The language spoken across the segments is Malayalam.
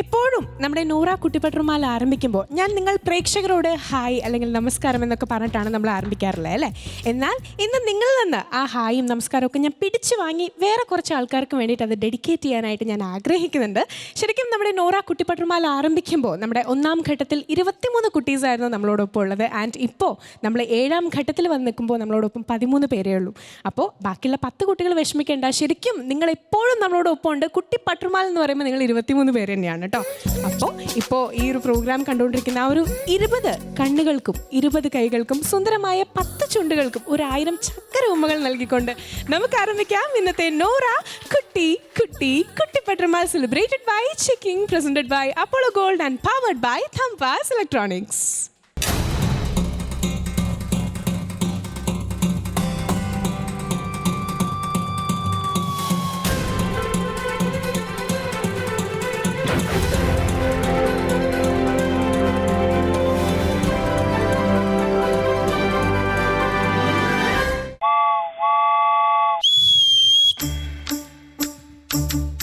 എപ്പോഴും നമ്മുടെ നൂറ കുട്ടിപ്പട്ടുമാല ആരംഭിക്കുമ്പോൾ ഞാൻ നിങ്ങൾ പ്രേക്ഷകരോട് ഹായ് അല്ലെങ്കിൽ നമസ്കാരം എന്നൊക്കെ പറഞ്ഞിട്ടാണ് നമ്മൾ ആരംഭിക്കാറുള്ളത് അല്ലേ. എന്നാൽ ഇന്ന് നിങ്ങളിൽ നിന്ന് ആ ഹായും നമസ്കാരവും ഒക്കെ ഞാൻ പിടിച്ചു വാങ്ങി വേറെ കുറച്ച് ആൾക്കാർക്ക് വേണ്ടിയിട്ട് അത് ഡെഡിക്കേറ്റ് ചെയ്യാനായിട്ട് ഞാൻ ആഗ്രഹിക്കുന്നുണ്ട്. ശരിക്കും നമ്മുടെ നൂറ കുട്ടിപ്പട്ടുമാല ആരംഭിക്കുമ്പോൾ നമ്മുടെ ഒന്നാം ഘട്ടത്തിൽ 23 കുട്ടീസായിരുന്നു നമ്മളോടൊപ്പം ഉള്ളത്. ആൻഡ് ഇപ്പോൾ നമ്മൾ 7ാം ഘട്ടത്തിൽ വന്ന് നിൽക്കുമ്പോൾ നമ്മളോടൊപ്പം 13 പേരേ ഉള്ളൂ. അപ്പോൾ ബാക്കിയുള്ള 10 കുട്ടികൾ വിഷമിക്കേണ്ട. ശരിക്കും നിങ്ങൾ എപ്പോഴും നമ്മളോടൊപ്പം ഉണ്ട്. കുട്ടിപ്പട്ടുമാല എന്ന് പറയുമ്പോൾ നിങ്ങൾ 23 പേര് തന്നെയാണ് കേട്ടോ. അപ്പോൾ ഇപ്പോൾ ഈ ഒരു പ്രോഗ്രാം കണ്ടുകൊണ്ടിരിക്കുന്ന ആ ഒരു 20 കണ്ണുകൾക്കും 20 കൈകൾക്കും സുന്ദരമായ 10 ചുണ്ടുകൾക്കും 1000 ചക്കര ഉമ്മകൾ നൽകിക്കൊണ്ട് നമുക്ക് ആരംഭിക്കാം ഇന്നത്തെ നോറ കുട്ടി കുട്ടി കുട്ടിപ്പട്ടുമാല celebrated by Chicking, presented by Apollo Gold and powered by Thampas electronics.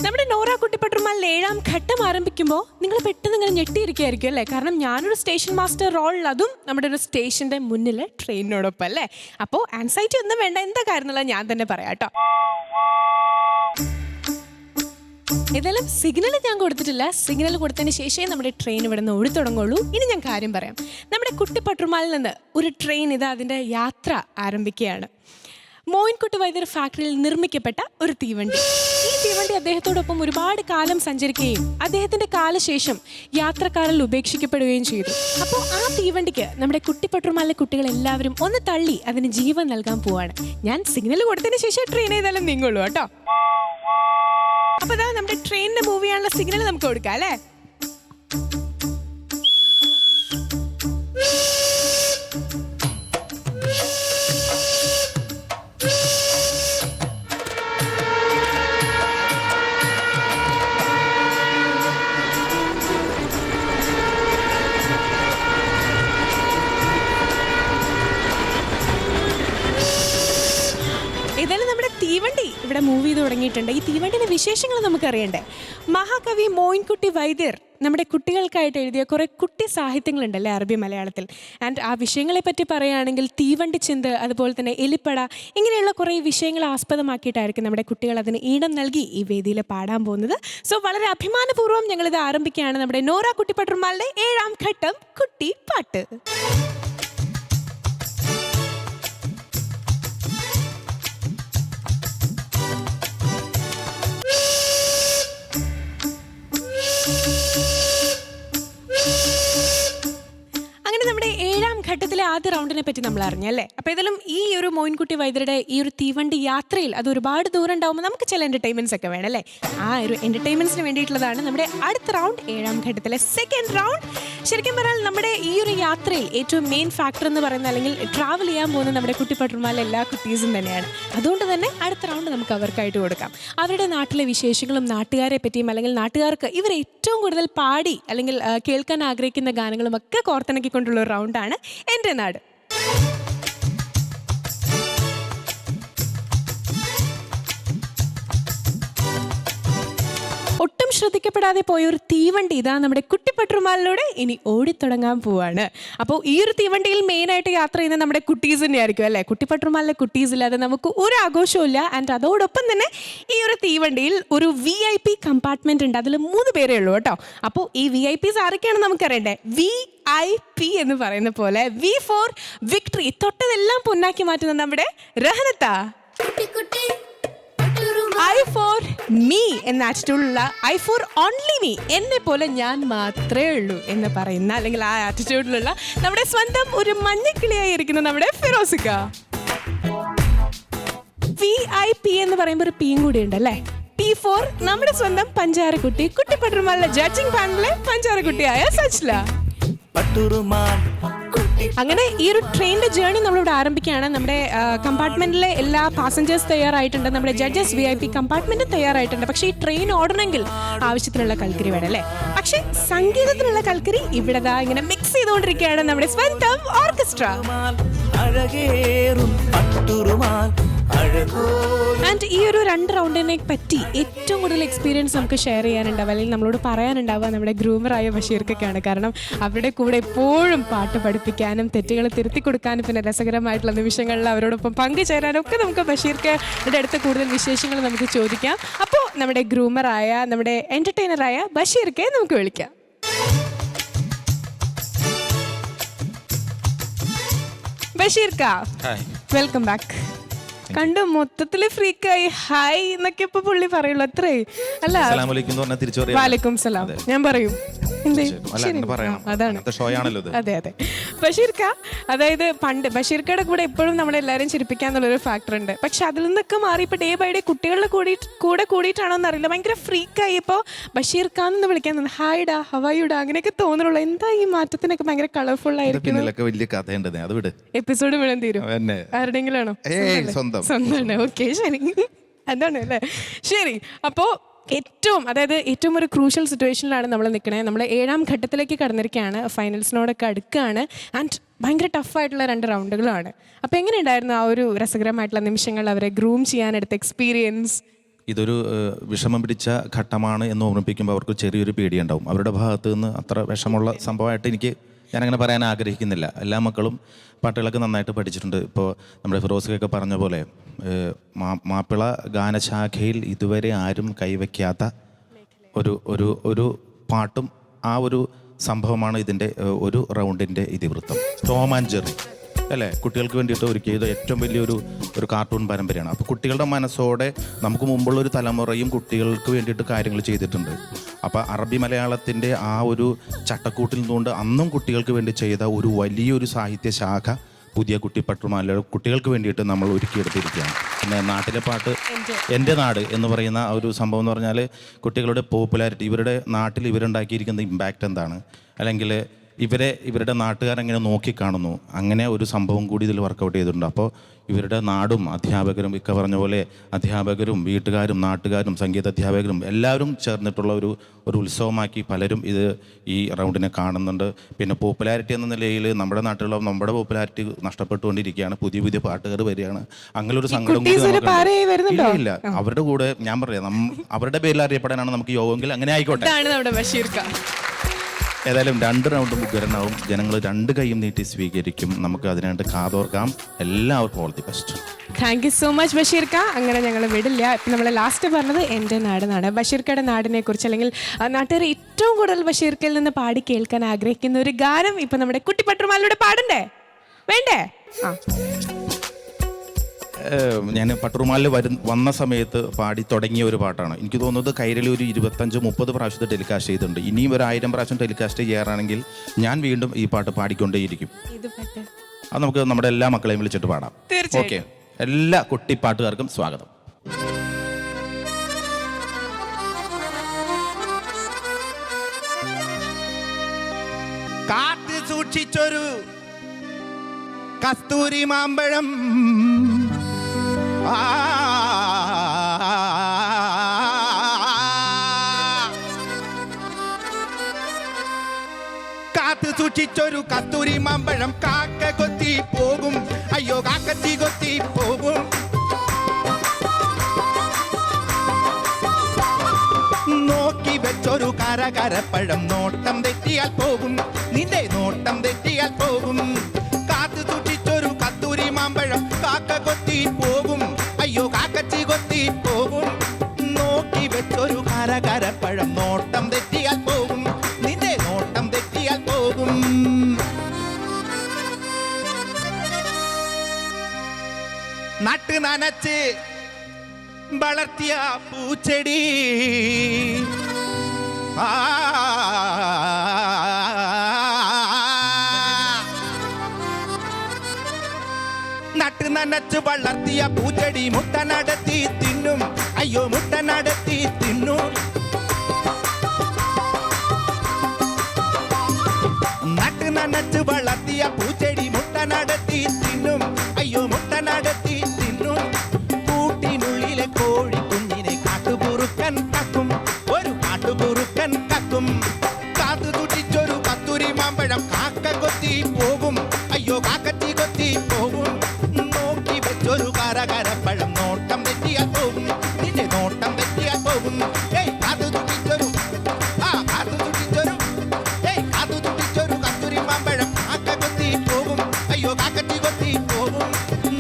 നമ്മുടെ നോറ കുട്ടിപ്പട്ടുമാലിൽ 7ാം ഘട്ടം ആരംഭിക്കുമ്പോൾ നിങ്ങൾ പെട്ടെന്ന് ഇങ്ങനെ ഞെട്ടിയിരിക്കുകയായിരിക്കും അല്ലേ. കാരണം ഞാനൊരു സ്റ്റേഷൻ മാസ്റ്റർ റോളിൽ, അതും നമ്മുടെ ഒരു സ്റ്റേഷൻ്റെ മുന്നിൽ ട്രെയിനിനോടൊപ്പം അല്ലേ. അപ്പോൾ ആൻസൈറ്റി ഒന്നും വേണ്ട, എന്താ കാര്യം എന്നുള്ളത് ഞാൻ തന്നെ പറയാം കേട്ടോ. ഏതായാലും സിഗ്നൽ ഞാൻ കൊടുത്തിട്ടില്ല. സിഗ്നൽ കൊടുത്തതിന് ശേഷമേ നമ്മുടെ ട്രെയിൻ ഇവിടെ നിന്ന് ഓടി തുടങ്ങുള്ളൂ. ഇനി ഞാൻ കാര്യം പറയാം. നമ്മുടെ കുട്ടിപ്പട്ടുമാലിൽ നിന്ന് ഒരു ട്രെയിൻ ഇതാ അതിൻ്റെ യാത്ര ആരംഭിക്കുകയാണ്. മോയിൻകുട്ടി വൈദ്യർ ഫാക്ടറിയിൽ നിർമ്മിക്കപ്പെട്ട ഒരു തീവണ്ടി. ഈ തീവണ്ടി അദ്ദേഹത്തോടൊപ്പം ഒരുപാട് കാലം സഞ്ചരിക്കുകയും അദ്ദേഹത്തിന്റെ കാലശേഷം യാത്രക്കാരിൽ ഉപേക്ഷിക്കപ്പെടുകയും ചെയ്തു. അപ്പോൾ ആ തീവണ്ടിക്ക് നമ്മുടെ കുട്ടിപ്പട്ടുമാലിലെ കുട്ടികൾ എല്ലാവരും ഒന്ന് തള്ളി അതിന് ജീവൻ നൽകാൻ പോവാണ്. ഞാൻ സിഗ്നൽ കൊടുത്തതിന് ശേഷം ട്രെയിൻ ഏതായാലും നീങ്ങുള്ളൂ കേട്ടോ. അപ്പൊ അതാ നമ്മുടെ ട്രെയിനിന്റെ മൂവ് ചെയ്യാനുള്ള സിഗ്നൽ നമുക്ക് കൊടുക്കാം അല്ലേ. ഏതായാലും നമ്മുടെ തീവണ്ടി ഇവിടെ മൂവ് ചെയ്ത് തുടങ്ങിയിട്ടുണ്ട്. ഈ തീവണ്ടിയുടെ വിശേഷങ്ങൾ നമുക്കറിയണ്ടേ. മഹാകവി മോയിൻകുട്ടി വൈദ്യർ നമ്മുടെ കുട്ടികൾക്കായിട്ട് എഴുതിയ കുറേ കുട്ടി സാഹിത്യങ്ങളുണ്ടല്ലേ അറബി മലയാളത്തിൽ. ആൻഡ് ആ വിഷയങ്ങളെ പറ്റി പറയുകയാണെങ്കിൽ തീവണ്ടി ചിന്ത്, അതുപോലെ തന്നെ എലിപ്പട, ഇങ്ങനെയുള്ള കുറേ വിഷയങ്ങൾ ആസ്പദമാക്കിയിട്ടായിരിക്കും നമ്മുടെ കുട്ടികൾ അതിന് ഈണം നൽകി ഈ വേദിയിൽ പാടാൻ പോകുന്നത്. സോ വളരെ അഭിമാനപൂർവ്വം ഞങ്ങളിത് ആരംഭിക്കുകയാണ് നമ്മുടെ നോറ കുട്ടിപ്പട്ടുമാലിന്റെ 7ാം ഘട്ടം കുട്ടി പാട്ട്. നമ്മുടെ 7ാം ഘട്ടത്തിലെ ആദ്യ റൗണ്ടിനെ പറ്റി നമ്മൾ അറിഞ്ഞല്ലേ. അപ്പോൾ ഏതായാലും ഈ ഒരു മോയിൻകുട്ടി വൈദ്യരുടെ ഈ ഒരു തീവണ്ടി യാത്രയിൽ അത് ഒരുപാട് ദൂരം ഉണ്ടാകുമ്പോൾ നമുക്ക് ചില എൻ്റർടൈൻമെൻറ്റ്സ് ഒക്കെ വേണം അല്ലേ. ആ ഒരു എൻ്റർടൈൻമെൻറ്റ്സിന് വേണ്ടിയിട്ടുള്ളതാണ് നമ്മുടെ അടുത്ത റൗണ്ട്, 7ാം ഘട്ടത്തിലെ സെക്കൻഡ് റൗണ്ട്. ശരിക്കും പറഞ്ഞാൽ നമ്മുടെ ഈ ഒരു യാത്രയിൽ ഏറ്റവും മെയിൻ ഫാക്ടർ എന്ന് പറയുന്നത്, അല്ലെങ്കിൽ ട്രാവൽ ചെയ്യാൻ പോകുന്ന നമ്മുടെ കുട്ടിപ്പട്ടുമാലിലെ എല്ലാ കുട്ടീസും തന്നെയാണ്. അതുകൊണ്ട് തന്നെ അടുത്ത റൗണ്ട് നമുക്ക് അവർക്കായിട്ട് കൊടുക്കാം. അവരുടെ നാട്ടിലെ വിശേഷങ്ങളും നാട്ടുകാരെ പറ്റിയും, അല്ലെങ്കിൽ നാട്ടുകാർക്ക് ഇവർ ഏറ്റവും കൂടുതൽ പാടി അല്ലെങ്കിൽ കേൾക്കാൻ ആഗ്രഹിക്കുന്ന ഗാനങ്ങളും ഒക്കെ കോർത്തിണക്കിക്കൊണ്ടുള്ള ഒരു റൗണ്ടാണ് എൻ്റെ നാട്. ഒട്ടും ശ്രദ്ധിക്കപ്പെടാതെ പോയ ഒരു തീവണ്ടി ഇതാ നമ്മുടെ കുട്ടിപ്പട്ടുമാലിലൂടെ ഇനി ഓടിത്തുടങ്ങാൻ പോവാണ്. അപ്പോൾ ഈ ഒരു തീവണ്ടിയിൽ മെയിനായിട്ട് യാത്ര ചെയ്യുന്നത് നമ്മുടെ കുട്ടീസ് തന്നെയായിരിക്കും അല്ലേ. കുട്ടിപ്പട്ടുമാലിലെ കുട്ടീസ് ഇല്ലാതെ നമുക്ക് ഒരു ആഘോഷവും ഇല്ല. ആൻഡ് അതോടൊപ്പം തന്നെ ഈ ഒരു തീവണ്ടിയിൽ ഒരു VIP കമ്പാർട്ട്മെന്റ് ഉണ്ട്. അതിൽ 3 പേരേ ഉള്ളൂ കേട്ടോ. അപ്പോൾ ഈ VIPs ആരൊക്കെയാണ് നമുക്കറിയണ്ടേ. VIP എന്ന് പറയുന്ന പോലെ V for വിക്ടറി, തൊട്ടതെല്ലാം പൊന്നാക്കി മാറ്റുന്ന നമ്മുടെ റഹനത്ത. I for me എന്ന ആറ്റിറ്റ്യൂഡിലുള്ള I for only me, എന്നെ പോലെ ഞാൻ മാത്രമേ ഉള്ളൂ എന്ന് പറയുന്ന, അല്ലെങ്കിൽ ആ ആറ്റിറ്റ്യൂഡിലുള്ള നമ്മുടെ സ്വന്തം ഒരു മഞ്ഞക്കിളിയായി ഇരിക്കുന്ന നമ്മുടെ ഫിറോസിക്ക. VIP എന്ന് പറയുമ്പോൾ ഒരു പിയും കൂടി ഉണ്ട് അല്ലേ. P for നമ്മുടെ സ്വന്തം പഞ്ചാരക്കുട്ടി, കുട്ടിപ്പട്ടുമാലിലെ ജഡ്ജിങ് പാനലിലെ പഞ്ചാരക്കുട്ടിയായ സജ്ല. പട്ടുറുമാൽ കുട്ടി അങ്ങനെ ഈ ഒരു ട്രെയിനിന്റെ ജേർണി നമ്മളിവിടെ ആരംഭിക്കുകയാണ്. നമ്മുടെ കമ്പാർട്ട്മെന്റിലെ എല്ലാ പാസഞ്ചേഴ്സ് തയ്യാറായിട്ടുണ്ട്, നമ്മുടെ ജഡ്ജസ് VIP കമ്പാർട്ട്മെന്റ് തയ്യാറായിട്ടുണ്ട്. പക്ഷേ ഈ ട്രെയിൻ ഓടണമെങ്കിൽ ആവശ്യത്തിനുള്ള കൽക്കരി വേണം അല്ലേ? പക്ഷേ സംഗീതത്തിനുള്ള കൽക്കരി ഇവിടെ ഇങ്ങനെ മിക്സ് ചെയ്തുകൊണ്ടിരിക്കുകയാണ് നമ്മുടെ സ്വന്തം ഓർക്കസ്ട്ര. ആൻഡ് ഈ ഒരു 2 റൗണ്ടിനെ പറ്റി ഏറ്റവും കൂടുതൽ എക്സ്പീരിയൻസ് നമുക്ക് ഷെയർ ചെയ്യാനുണ്ടാവുക, അല്ലെങ്കിൽ നമ്മളോട് പറയാനുണ്ടാവുക നമ്മുടെ ഗ്രൂമറായ ബഷീർക്കൊക്കെയാണ്. കാരണം അവരുടെ കൂടെ എപ്പോഴും പാട്ട് പഠിപ്പിക്കാനും തെറ്റുകൾ തിരുത്തി കൊടുക്കാനും പിന്നെ രസകരമായിട്ടുള്ള നിമിഷങ്ങളിൽ അവരോടൊപ്പം പങ്കുചേരാനും ഒക്കെ നമുക്ക് ബഷീർക്കയുടെ അടുത്ത് കൂടുതൽ വിശേഷങ്ങൾ നമുക്ക് ചോദിക്കാം. അപ്പോൾ നമ്മുടെ ഗ്രൂമറായ നമ്മുടെ എൻ്റർടൈനറായ ബഷീർക്കെ നമുക്ക് വിളിക്കാം. ബഷീർക്ക, വെൽക്കം ബാക്ക്. കണ്ടു മൊത്തത്തില് ഫ്രീക്കായി ഹായ് എന്നൊക്കെ ഇപ്പൊ പുള്ളി പറയുള്ളൂ, അത്രേ അല്ല? വാലേക്കും സലാം ഞാൻ പറയും. അതാണ് അതെ അതെ ബഷീർക്ക. അതായത് പണ്ട് ബഷീർക്കയുടെ കൂടെ എപ്പോഴും നമ്മളെല്ലാവരും ചിരിപ്പിക്കാന്നുള്ളൊരു ഫാക്ടർ ഉണ്ട്. പക്ഷെ അതിൽ നിന്നൊക്കെ മാറി ഇപ്പൊ ഡേ ബൈ ഡേ കുട്ടികളുടെ കൂടെ കൂടിയിട്ടാണോ എന്നറിയില്ല, ഭയങ്കര ഫ്രീക്കായി ഇപ്പോൾ ബഷീർക്കാന്ന് വിളിക്കാൻ തന്നെ ഹായ് ഡാ ഹവായിടാ അങ്ങനെയൊക്കെ തോന്നുള്ളൂ. എന്താ ഈ മാറ്റത്തിനൊക്കെ ഭയങ്കര കളർഫുൾ ആയിരിക്കും. എപ്പിസോഡ് മുഴുവൻ തീരും ആരുടെങ്കിലും ആണോ? സ്വന്തമാണ്. ഓക്കെ ശരി, അതാണ് അല്ലേ? ശരി, അപ്പോൾ ഏറ്റവും ഒരു ക്രൂഷ്യൽ സിറ്റുവേഷനിലാണ് നമ്മൾ നിൽക്കണേ. നമ്മൾ 7ാം ഘട്ടത്തിലേക്ക് കടന്നിരിക്കുകയാണ്, ഫൈനൽസിനോടൊക്കെ അടുക്കുകയാണ്. ആൻഡ് ഭയങ്കര ടഫായിട്ടുള്ള 2 റൗണ്ടുകളാണ്. അപ്പോൾ എങ്ങനെയുണ്ടായിരുന്നു ആ ഒരു രസകരമായിട്ടുള്ള നിമിഷങ്ങൾ, അവരെ ഗ്രൂം ചെയ്യാനെടുത്ത എക്സ്പീരിയൻസ്? ഇതൊരു വിഷമം പിടിച്ച ഘട്ടമാണ് എന്ന് ഓർമ്മിപ്പിക്കുമ്പോൾ അവർക്ക് ചെറിയൊരു പേടിയുണ്ടാവും. അവരുടെ ഭാഗത്ത് നിന്ന് അത്ര വിഷമമുള്ള സംഭവമായിട്ട് ഞാനങ്ങനെ പറയാൻ ആഗ്രഹിക്കുന്നില്ല. എല്ലാ മക്കളും പാട്ടുകളൊക്കെ നന്നായിട്ട് പഠിച്ചിട്ടുണ്ട്. ഇപ്പോൾ നമ്മുടെ ഫിറോസ്ക്കൊക്കെ പറഞ്ഞ പോലെ മാപ്പിള ഗാനശാഖയിൽ ഇതുവരെ ആരും കൈവയ്ക്കാത്ത ഒരു പാട്ടും ആ ഒരു സംഭവമാണ് ഇതിൻ്റെ ഒരു റൗണ്ടിൻ്റെ ഇതിവൃത്തം. ടോം ആൻഡ് ജെറി അല്ലേ, കുട്ടികൾക്ക് വേണ്ടിയിട്ട് ഒരുക്കിയത് ഏറ്റവും വലിയൊരു കാർട്ടൂൺ പരമ്പരയാണ്. അപ്പോൾ കുട്ടികളുടെ മനസ്സോടെ നമുക്ക് മുമ്പുള്ളൊരു തലമുറയും കുട്ടികൾക്ക് വേണ്ടിയിട്ട് കാര്യങ്ങൾ ചെയ്തിട്ടുണ്ട്. അപ്പോൾ അറബി മലയാളത്തിൻ്റെ ആ ഒരു ചട്ടക്കൂട്ടിൽ നിന്നുകൊണ്ട് അന്നും കുട്ടികൾക്ക് വേണ്ടി ചെയ്ത ഒരു വലിയൊരു സാഹിത്യ ശാഖ പുതിയ കുട്ടിപ്പട്ടുമാല കുട്ടികൾക്ക് വേണ്ടിയിട്ട് നമ്മൾ ഒരുക്കിയെടുത്തിരിക്കുകയാണ്. പിന്നെ നാട്ടിലെ പാട്ട് എൻ്റെ നാട് എന്ന് പറയുന്ന ഒരു സംഭവം എന്ന് പറഞ്ഞാൽ കുട്ടികളുടെ പോപ്പുലാരിറ്റി, ഇവരുടെ നാട്ടിൽ ഇവരുണ്ടാക്കിയിരിക്കുന്ന ഇമ്പാക്റ്റ് എന്താണ്, അല്ലെങ്കിൽ ഇവരുടെ നാട്ടുകാരെങ്ങനെ നോക്കിക്കാണുന്നു, അങ്ങനെ ഒരു സംഭവം കൂടി ഇതിൽ വർക്കൗട്ട് ചെയ്തിട്ടുണ്ട്. അപ്പോൾ ഇവരുടെ നാടും അധ്യാപകരും, ഇക്ക പറഞ്ഞ പോലെ അധ്യാപകരും വീട്ടുകാരും നാട്ടുകാരും സംഗീത അധ്യാപകരും എല്ലാവരും ചേർന്നിട്ടുള്ള ഒരു ഉത്സവമാക്കി പലരും ഈ റൗണ്ടിനെ കാണുന്നുണ്ട്. പിന്നെ പോപ്പുലാരിറ്റി എന്ന നിലയിൽ നമ്മുടെ നാട്ടിലുള്ള നമ്മുടെ പോപ്പുലാരിറ്റി നഷ്ടപ്പെട്ടുകൊണ്ടിരിക്കുകയാണ്. പുതിയ പാട്ടുകാർ വരികയാണ്. അങ്ങനെ ഒരു സങ്കടം കൂടി ഇല്ല. അവരുടെ കൂടെ ഞാൻ പറയാം, അവരുടെ പേരിൽ അറിയപ്പെടാനാണ് നമുക്ക് യോഗമെങ്കിൽ അങ്ങനെ ആയിക്കോട്ടെ. ഏതായാലും 2 റൗണ്ടും ഉഗ്രനാവും. ജനങ്ങൾ 2 കൈയും നീട്ടി സ്വീകരിക്കും. നമുക്ക് അതിനായിട്ട് കാതോർക്കാം. എല്ലാവർക്കും all the best. Thank you so much ബഷീർക്ക. അങ്ങനെ ഞങ്ങൾ വിടില്ല. ഇപ്പം നമ്മൾ ലാസ്റ്റ് പറഞ്ഞത് എൻ്റെ നാടെന്നാണ്. ബഷീർക്കയുടെ നാടിനെ കുറിച്ച്, അല്ലെങ്കിൽ നാട്ടുകാർ ഏറ്റവും കൂടുതൽ ബഷീർക്കയിൽ നിന്ന് പാടി കേൾക്കാൻ ആഗ്രഹിക്കുന്ന ഒരു ഗാനം ഇപ്പം നമ്മുടെ കുട്ടിപ്പട്ടുമാലൂടെ പാടണ്ടേ വേണ്ടേ? ഞാൻ പട്ടുറുമാലിൽ വന്ന സമയത്ത് പാടി തുടങ്ങിയ ഒരു പാട്ടാണ്. എനിക്ക് തോന്നുന്നത് കൈരളി ഒരു 25-30 പ്രാവശ്യത്തെ ടെലികാസ്റ്റ് ചെയ്തിട്ടുണ്ട്. ഇനിയും ഒരു 1000 പ്രാവശ്യം ടെലികാസ്റ്റ് ചെയ്യാറാണെങ്കിൽ ഞാൻ വീണ്ടും ഈ പാട്ട് പാടിക്കൊണ്ടേയിരിക്കും. അത് നമുക്ക് നമ്മുടെ എല്ലാ മക്കളെയും വിളിച്ചിട്ട് പാടാം. ഓക്കെ, എല്ലാ കുട്ടിപ്പാട്ടുകാർക്കും സ്വാഗതം. കാത്ത് സൂക്ഷിച്ചൊരു കസ്തൂരി മാമ്പഴം കാത്ത് സൂക്ഷിച്ചൊരു കസ്തൂരി മാമ്പഴം കാക്ക കൊത്തി പോകും, അയ്യോ കാക്കത്തി കൊത്തി പോകും. നോക്കി വെച്ചൊരു കരകരപ്പഴം നോട്ടം തെറ്റിയാൽ പോകും, നിന്റെ നോട്ടം തെറ്റിയാൽ പോകും. കാത്ത് സൂക്ഷിച്ചൊരു കസ്തൂരി മാമ്പഴം കാക്ക കൊത്തി പോകും, അയ്യോ കാക്കച്ചി കൊത്തി പോകും. നോക്കി വെച്ചൊരു കരകരപ്പഴം നോട്ടം തെറ്റിയാൽ പോകും, നിന്റെ നോട്ടം തെറ്റിയാൽ പോകും. നട്ട് നനച്ച് വളർത്തിയ പൂച്ചെടി നട്ട് നനച്ച് വളർത്തിയ പൂച്ചെടി മുട്ട നടത്തി തിന്നും, അയ്യോ മുട്ട നടത്തി തിന്നും. നട്ട് നനച്ചു വളർത്തിയ പൂച്ചെടി മുട്ട നടത്തി തിന്നും. അയ്യോ മുട്ട നടത്തി തിന്നും. കൂട്ടിനുള്ളിലെ കോഴി കുഞ്ഞിനെ കാട്ടുകുറുക്കൻ കക്കും. ഒരു കാട്ടുകുറുക്കൻ കക്കും. കാത്തു തുടിച്ചൊരു കത്തൂരി മാമ്പഴം കാക്ക കൊത്തി പോകും. അയ്യോ കാക്കത്തി കൊത്തി പോകും. നോക്കി വെച്ചൊരു കരകരപ്പഴം നോട്ടം തെറ്റിയാൽ പോകും. നിന്റെ നോട്ടം തെറ്റിയാൽ പോകും. ഏയ് കാത്തു തുടിച്ചൊരു കാത്തു തുടിച്ചൊരു കാത്തു തുടിച്ചൊരു കത്തൂരി മാമ്പഴം കാക്ക കൊത്തി പോകും. അയ്യോ കാക്കത്തി കൊത്തി പോകും.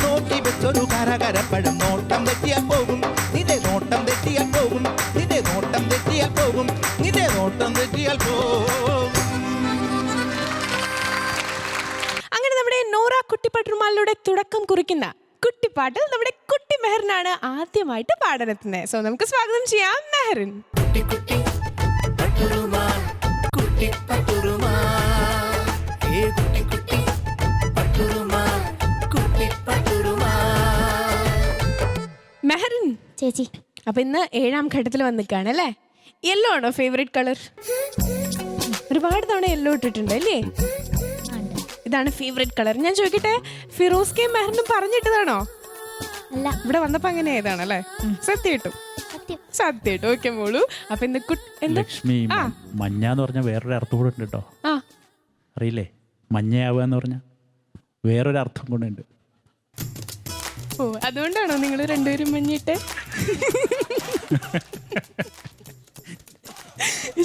നോക്കി വെച്ചൊരു കരകരപ്പഴം നോട്ടം തെറ്റിയാൽ പോകും. നിന്റെ നോട്ടം തെറ്റിയാൽ പോകും. നിന്റെ നോട്ടം തെറ്റിയാൽ പോകും. നിന്റെ നോട്ടം തെറ്റിയാൽ പോകും. അങ്ങനെ നമ്മുടെ നോറ കുട്ടിപ്പട്ടുമാലിലൂടെ തുടക്കം കുറിക്കുന്ന കുട്ടിപ്പാട്ട് നമ്മുടെ കുട്ടി മെഹറിനാണ് ആദ്യമായിട്ട് പാടാനെത്തുന്നത്. സോ നമുക്ക് സ്വാഗതം ചെയ്യാം മെഹറിൻ. മെഹറിൻ ചേച്ചി, അപ്പൊ ഇന്ന് 7ാം ഘട്ടത്തിൽ വന്നിക്കാണ് അല്ലേ? യെല്ലോ ആണോ ഫേവറേറ്റ് കളർ? ഒരുപാട് തവണ യെല്ലോ ഇട്ടിട്ടുണ്ട് അല്ലേ? ഇതാണ് ഫേവറേറ്റ് കളർ. ഞാൻ ചോദിക്കട്ടെ, ഫിറോസ് കെ മെഹറിനും പറഞ്ഞിട്ടതാണോ? അല്ല, ഇവിടെ വന്നപ്പോ അങ്ങനെ ഏതാണല്ലേ? സത്യമായിട്ടും സത്യം. സത്യമായിട്ടും. ഓക്കെ മോളു. അപ്പൊ ഇന്ന് ലക്ഷ്മി, മഞ്ഞ എന്ന് പറഞ്ഞ വേറൊരു അർത്ഥം കൂടെ ഉണ്ട് കേട്ടോ. ആ അറിയില്ലേ? മഞ്ഞയാവുക എന്ന് പറഞ്ഞ വേറൊരു അർത്ഥം കൂടെ ഉണ്ട്. ഓ, അതുകൊണ്ടാണോ നിങ്ങൾ രണ്ടുപേരും മഞ്ഞിട്ട്?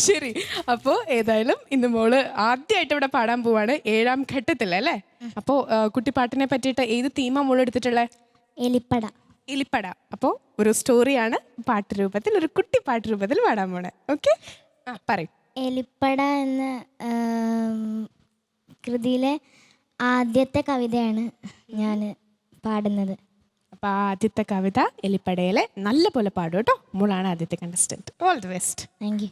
ശരി. അപ്പോ ഏതായാലും ഇന്ന് മോള് ആദ്യമായിട്ട് ഇവിടെ പാടാൻ പോവാണ് 7ാം ഘട്ടത്തിൽ അല്ലേ? അപ്പോ കുട്ടിപ്പാട്ടിനെ പറ്റിയിട്ട് ഏത് തീമാ മോള് എടുത്തിട്ടുള്ളത്? എലിപ്പട. എലിപ്പട. അപ്പോൾ ഒരു സ്റ്റോറിയാണ് പാട്ട് രൂപത്തിൽ, ഒരു കുട്ടി പാട്ട് രൂപത്തിൽ പാടാൻ പോണേ. ഓക്കെ, പറയും. എലിപ്പട എന്ന കൃതിയിലെ ആദ്യത്തെ കവിതയാണ് ഞാൻ പാടുന്നത്. അപ്പൊ ആദ്യത്തെ കവിത എലിപ്പടയിലെ നല്ല പോലെ പാടും കേട്ടോ. മോളാണ് ആദ്യത്തെ contestant. All the best. Thank you.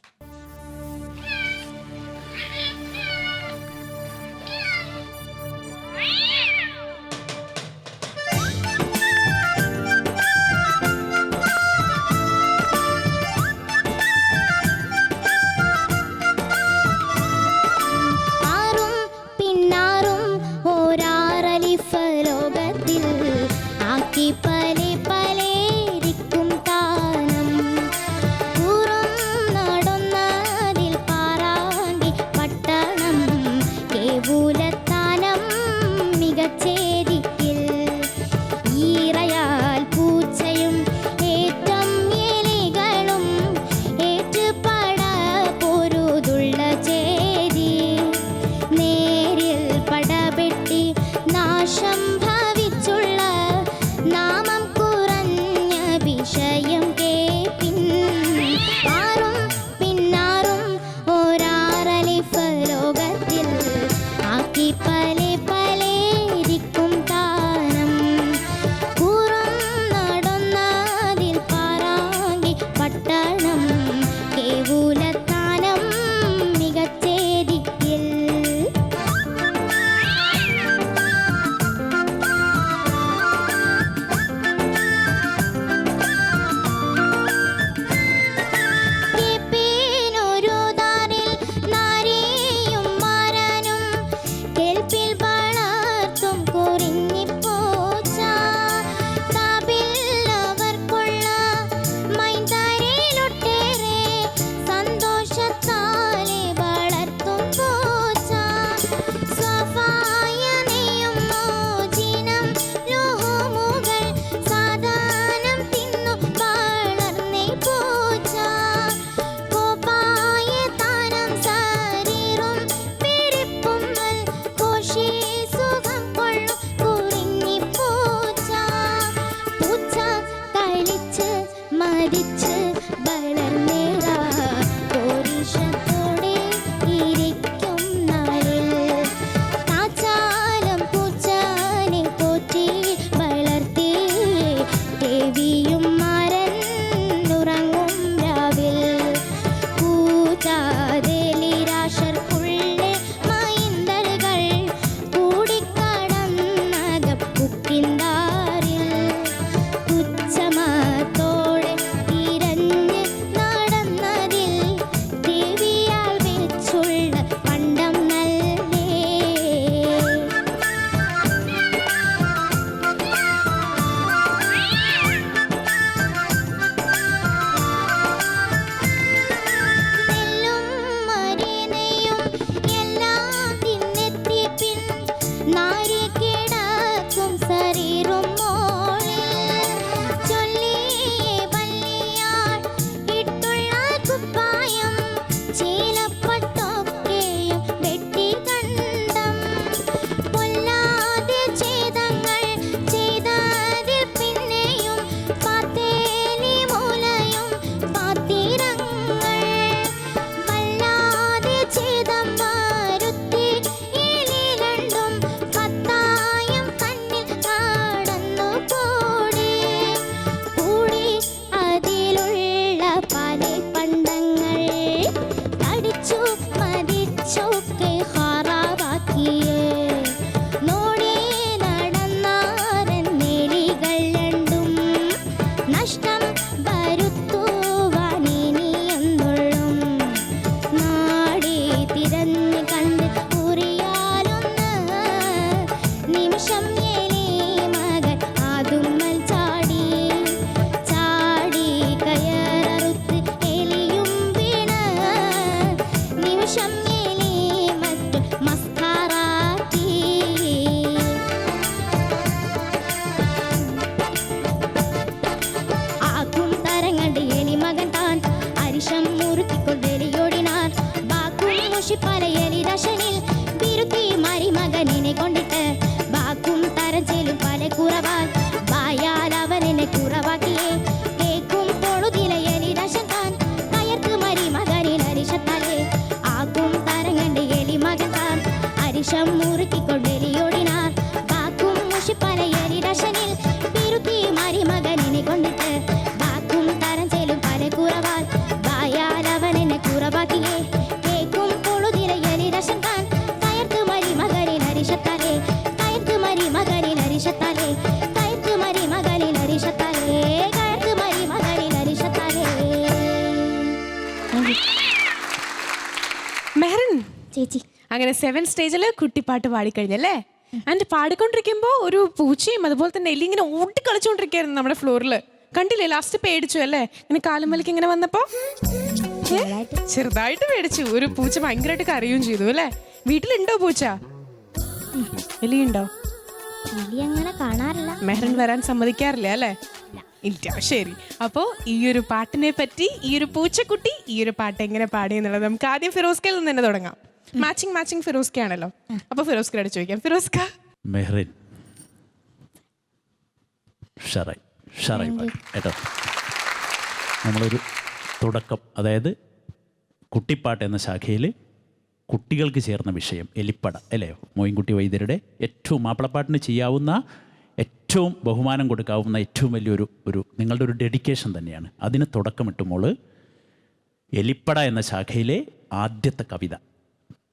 കുറവാൽ വായാൽ അവൻ എന്നെ കുറവാക്കിയേ കേക്കും പൊഴുതിലെ എലിരശം താൻ കയർക്ക് മരി മകനിൽ അരിശത്താലേ ആക്കും തരങ്ങണ്ട് എലി മകൻ താൻ അരിശം മുറുക്കിക്കൊണ്ടെലിയോടിനാർ വാക്കും മുഷിപ്പല എലിരശനിൽ പിരുക്കി മരി മകനിനെ കൊണ്ടിട്ട് വാക്കും തരം ചെലും പല കുറവാൽ വായാൽ അവൻ എന്നെ കുറവാക്കിയേ കേക്കും പൊഴുതിലെ എലിരശം താൻ കയർക്ക് മരി മകനിൽ അരിശത്താലേ കയർക്ക് മരി മകനിൽ അരിശത്താലേ കയർക്ക് മരി മകനിൽ അരിശത്താലേ കയർക്ക് മരി മകനിൽ അരിശത്താലേ. മെഹറിൻ ചേച്ചി അങ്ങനെ 7 സ്റ്റേജിൽ കുട്ടിപ്പാട്ട് പാടിക്കഴിഞ്ഞല്ലേ? ആൻഡ് പാടിക്കൊണ്ടിരിക്കുമ്പോൾ ഒരു പൂച്ചയും അതുപോലെ തന്നെ എലി ഇങ്ങനെ ഓട്ടി കളിച്ചുകൊണ്ടിരിക്കുകയായിരുന്നു നമ്മുടെ ഫ്ലോറിൽ. കണ്ടില്ലേ? ലാസ്റ്റ് പേടിച്ചു അല്ലേ? ഇങ്ങനെ കാലുമലിക്ക് ഇങ്ങനെ വന്നപ്പോ ചെറുതായിട്ട് പേടിച്ചു. ഒരു പൂച്ച ഭയങ്കരമായിട്ട് കരയുകയും ചെയ്തു അല്ലേ? വീട്ടിലുണ്ടോ പൂച്ച? എലിയുണ്ടോ? എലി അങ്ങനെ കാണാറില്ല. മെഹറിൻ വരാൻ സമ്മതിക്കാറില്ല അല്ലേ? ഇല്ല. ശരി, അപ്പോൾ ഈ ഒരു പാട്ടിനെ പറ്റി, ഈ ഒരു പൂച്ചക്കുട്ടി ഈ ഒരു പാട്ട് എങ്ങനെ പാടി എന്നുള്ളത് നമുക്ക് ആദ്യം ഫിറോസ്കയിൽ നിന്ന് തന്നെ തുടങ്ങാം. മാച്ചിങ് ഫിറോസ്ക ആണല്ലോ. അപ്പോൾ ഫിറോസ്കയോട് ചോദിക്കാം. ഫിറോസ്ക, മെഹറിൻ ഷറായി പാടി കേട്ടോ. നമ്മളൊരു തുടക്കം, അതായത് കുട്ടിപ്പാട്ട് എന്ന ശാഖയിൽ കുട്ടികൾക്ക് ചേർന്ന വിഷയം എലിപ്പട അല്ലേ? മോയിൻകുട്ടി വൈദ്യരുടെ ഏറ്റവും മാപ്പിളപ്പാട്ടിന് ചെയ്യാവുന്ന ഏറ്റവും ബഹുമാനം കൊടുക്കാവുന്ന ഏറ്റവും വലിയൊരു നിങ്ങളുടെ ഒരു ഡെഡിക്കേഷൻ തന്നെയാണ്. അതിന് തുടക്കമിട്ട് മോള് എലിപ്പട എന്ന ശാഖയിലെ ആദ്യത്തെ കവിത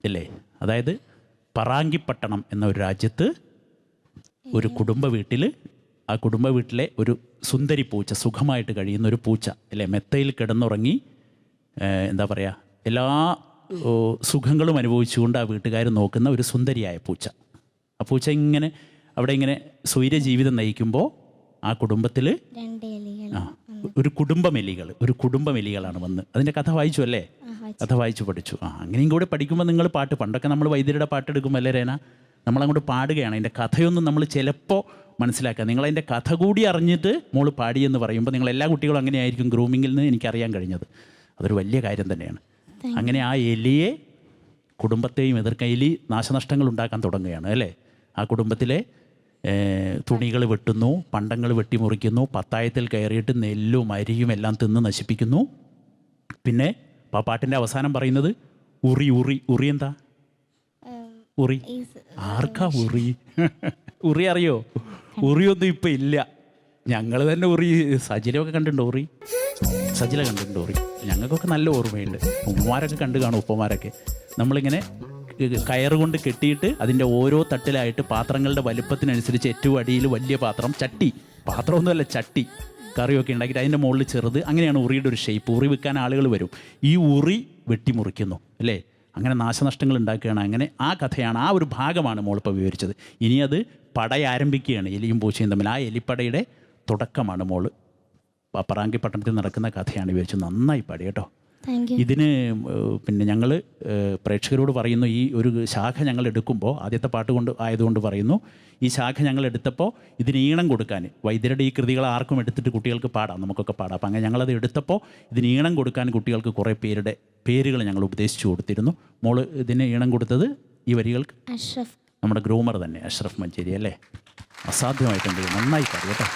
അല്ലേ? അതായത് പറാങ്കിപ്പട്ടണം എന്ന ഒരു രാജ്യത്ത് ഒരു കുടുംബ വീട്ടിൽ, ആ കുടുംബ വീട്ടിലെ ഒരു സുന്ദരി പൂച്ച, സുഖമായിട്ട് കഴിയുന്ന ഒരു പൂച്ച അല്ലേ? മെത്തയിൽ കിടന്നുറങ്ങി എന്താ പറയുക, എല്ലാ സുഖങ്ങളും അനുഭവിച്ചുകൊണ്ട് ആ വീട്ടുകാർ നോക്കുന്ന ഒരു സുന്ദരിയായ പൂച്ച. ആ പൂച്ച ഇങ്ങനെ അവിടെ ഇങ്ങനെ സ്വൈരജീവിതം നയിക്കുമ്പോൾ ആ കുടുംബത്തിൽ ഒരു കുടുംബം എലികളാണ് വന്ന്. അതിൻ്റെ കഥ വായിച്ചു അല്ലേ? കഥ വായിച്ചു പഠിച്ചു. അങ്ങനെയും കൂടെ പഠിക്കുമ്പോൾ നിങ്ങൾ പാട്ട്, പണ്ടൊക്കെ നമ്മൾ വൈദ്യരുടെ പാട്ട് എടുക്കുമ്പോൾ അല്ലേ രേന, നമ്മളങ്ങോട്ട് പാടുകയാണ്. അതിൻ്റെ കഥയൊന്നും നമ്മൾ ചിലപ്പോൾ മനസ്സിലാക്കുക. നിങ്ങളതിൻ്റെ കഥ കൂടി അറിഞ്ഞിട്ട് മോള് പാടിയെന്ന് പറയുമ്പോൾ നിങ്ങൾ എല്ലാ കുട്ടികളും അങ്ങനെയായിരിക്കും ഗ്രൂമിങ്ങിൽ നിന്ന് എനിക്കറിയാൻ കഴിഞ്ഞത്. അതൊരു വലിയ കാര്യം തന്നെയാണ്. അങ്ങനെ ആ എലിയെ, കുടുംബത്തെയും എതിർക്കാൻ, എലി നാശനഷ്ടങ്ങൾ ഉണ്ടാക്കാൻ തുടങ്ങുകയാണ് അല്ലേ? ആ കുടുംബത്തിലെ തുണികൾ വെട്ടുന്നു, പണ്ടങ്ങൾ വെട്ടിമുറിക്കുന്നു, പത്തായത്തിൽ കയറിയിട്ട് നെല്ലും അരിയും എല്ലാം തിന്ന് നശിപ്പിക്കുന്നു. പിന്നെ പാട്ടിൻ്റെ അവസാനം പറയുന്നത് ഉറി എന്താ? ഉറി ആർക്കാ ഉറി? ഉറി അറിയോ? ഉറിയൊന്നും ഇപ്പം ഇല്ല. ഞങ്ങൾ തന്നെ ഉറി, സജിലൊക്കെ കണ്ടിട്ടുണ്ടോ? സജില കണ്ടിട്ടുണ്ടോ? ഞങ്ങൾക്കൊക്കെ നല്ല ഓർമ്മയുണ്ട്. ഉമ്മമാരൊക്കെ കണ്ടു കാണും. ഉപ്പമാരൊക്കെ നമ്മളിങ്ങനെ കയറുകൊണ്ട് കെട്ടിയിട്ട് അതിൻ്റെ ഓരോ തട്ടിലായിട്ട് പാത്രങ്ങളുടെ വലുപ്പത്തിനനുസരിച്ച് ഏറ്റവും അടിയിൽ വലിയ പാത്രം, ചട്ടി, പാത്രമൊന്നുമല്ല ചട്ടി, കറിയൊക്കെ ഉണ്ടാക്കിയിട്ട് അതിൻ്റെ മുകളിൽ ചെറുത്, അങ്ങനെയാണ് ഉറിയുടെ ഒരു ഷേപ്പ്. ഉറി വിൽക്കാൻ ആളുകൾ വരും. ഈ ഉറി വെട്ടിമുറിക്കുന്നു അല്ലേ? അങ്ങനെ നാശനഷ്ടങ്ങൾ ഉണ്ടാക്കുകയാണ്. അങ്ങനെ ആ കഥയാണ്, ആ ഒരു ഭാഗമാണ് മോളിപ്പോൾ വിവരിച്ചത്. ഇനി അത് പടയാരംഭിക്കുകയാണ്, എലിയും പൂച്ചയും തമ്മിൽ. ആ എലിപ്പടയുടെ തുടക്കമാണ് മോള്. പറാങ്കിപ്പട്ടണത്തിൽ നടക്കുന്ന കഥയാണ് വിവരിച്ചത്. നന്നായി പാടി കേട്ടോ. ഇതിന് പിന്നെ ഞങ്ങൾ പ്രേക്ഷകരോട് പറയുന്നു, ഈ ഒരു ശാഖ ഞങ്ങൾ എടുക്കുമ്പോൾ, ആദ്യത്തെ പാട്ട് കൊണ്ട് ആയതുകൊണ്ട് പറയുന്നു, ഈ ശാഖ ഞങ്ങൾ എടുത്തപ്പോൾ ഇതിന് ഈണം കൊടുക്കാൻ, വൈദ്യരുടെ ഈ കൃതികൾ ആർക്കും എടുത്തിട്ട് കുട്ടികൾക്ക് പാടാം, നമുക്കൊക്കെ പാടാം. അപ്പം അങ്ങനെ ഞങ്ങളത് എടുത്തപ്പോൾ ഇതിന് ഈണം കൊടുക്കാൻ കുട്ടികൾക്ക് കുറേ പേരുടെ പേരുകൾ ഞങ്ങൾ ഉപദേശിച്ചു കൊടുത്തിരുന്നു. മോള് ഇതിന് ഈണം കൊടുത്തത് ഈ വരികൾക്ക് നമ്മുടെ ഗ്രൂമർ തന്നെ, അഷ്റഫ് മഞ്ചേരി അല്ലേ? അസാധ്യമായിട്ടുണ്ട്. നന്നായി പാടി കേട്ടോ.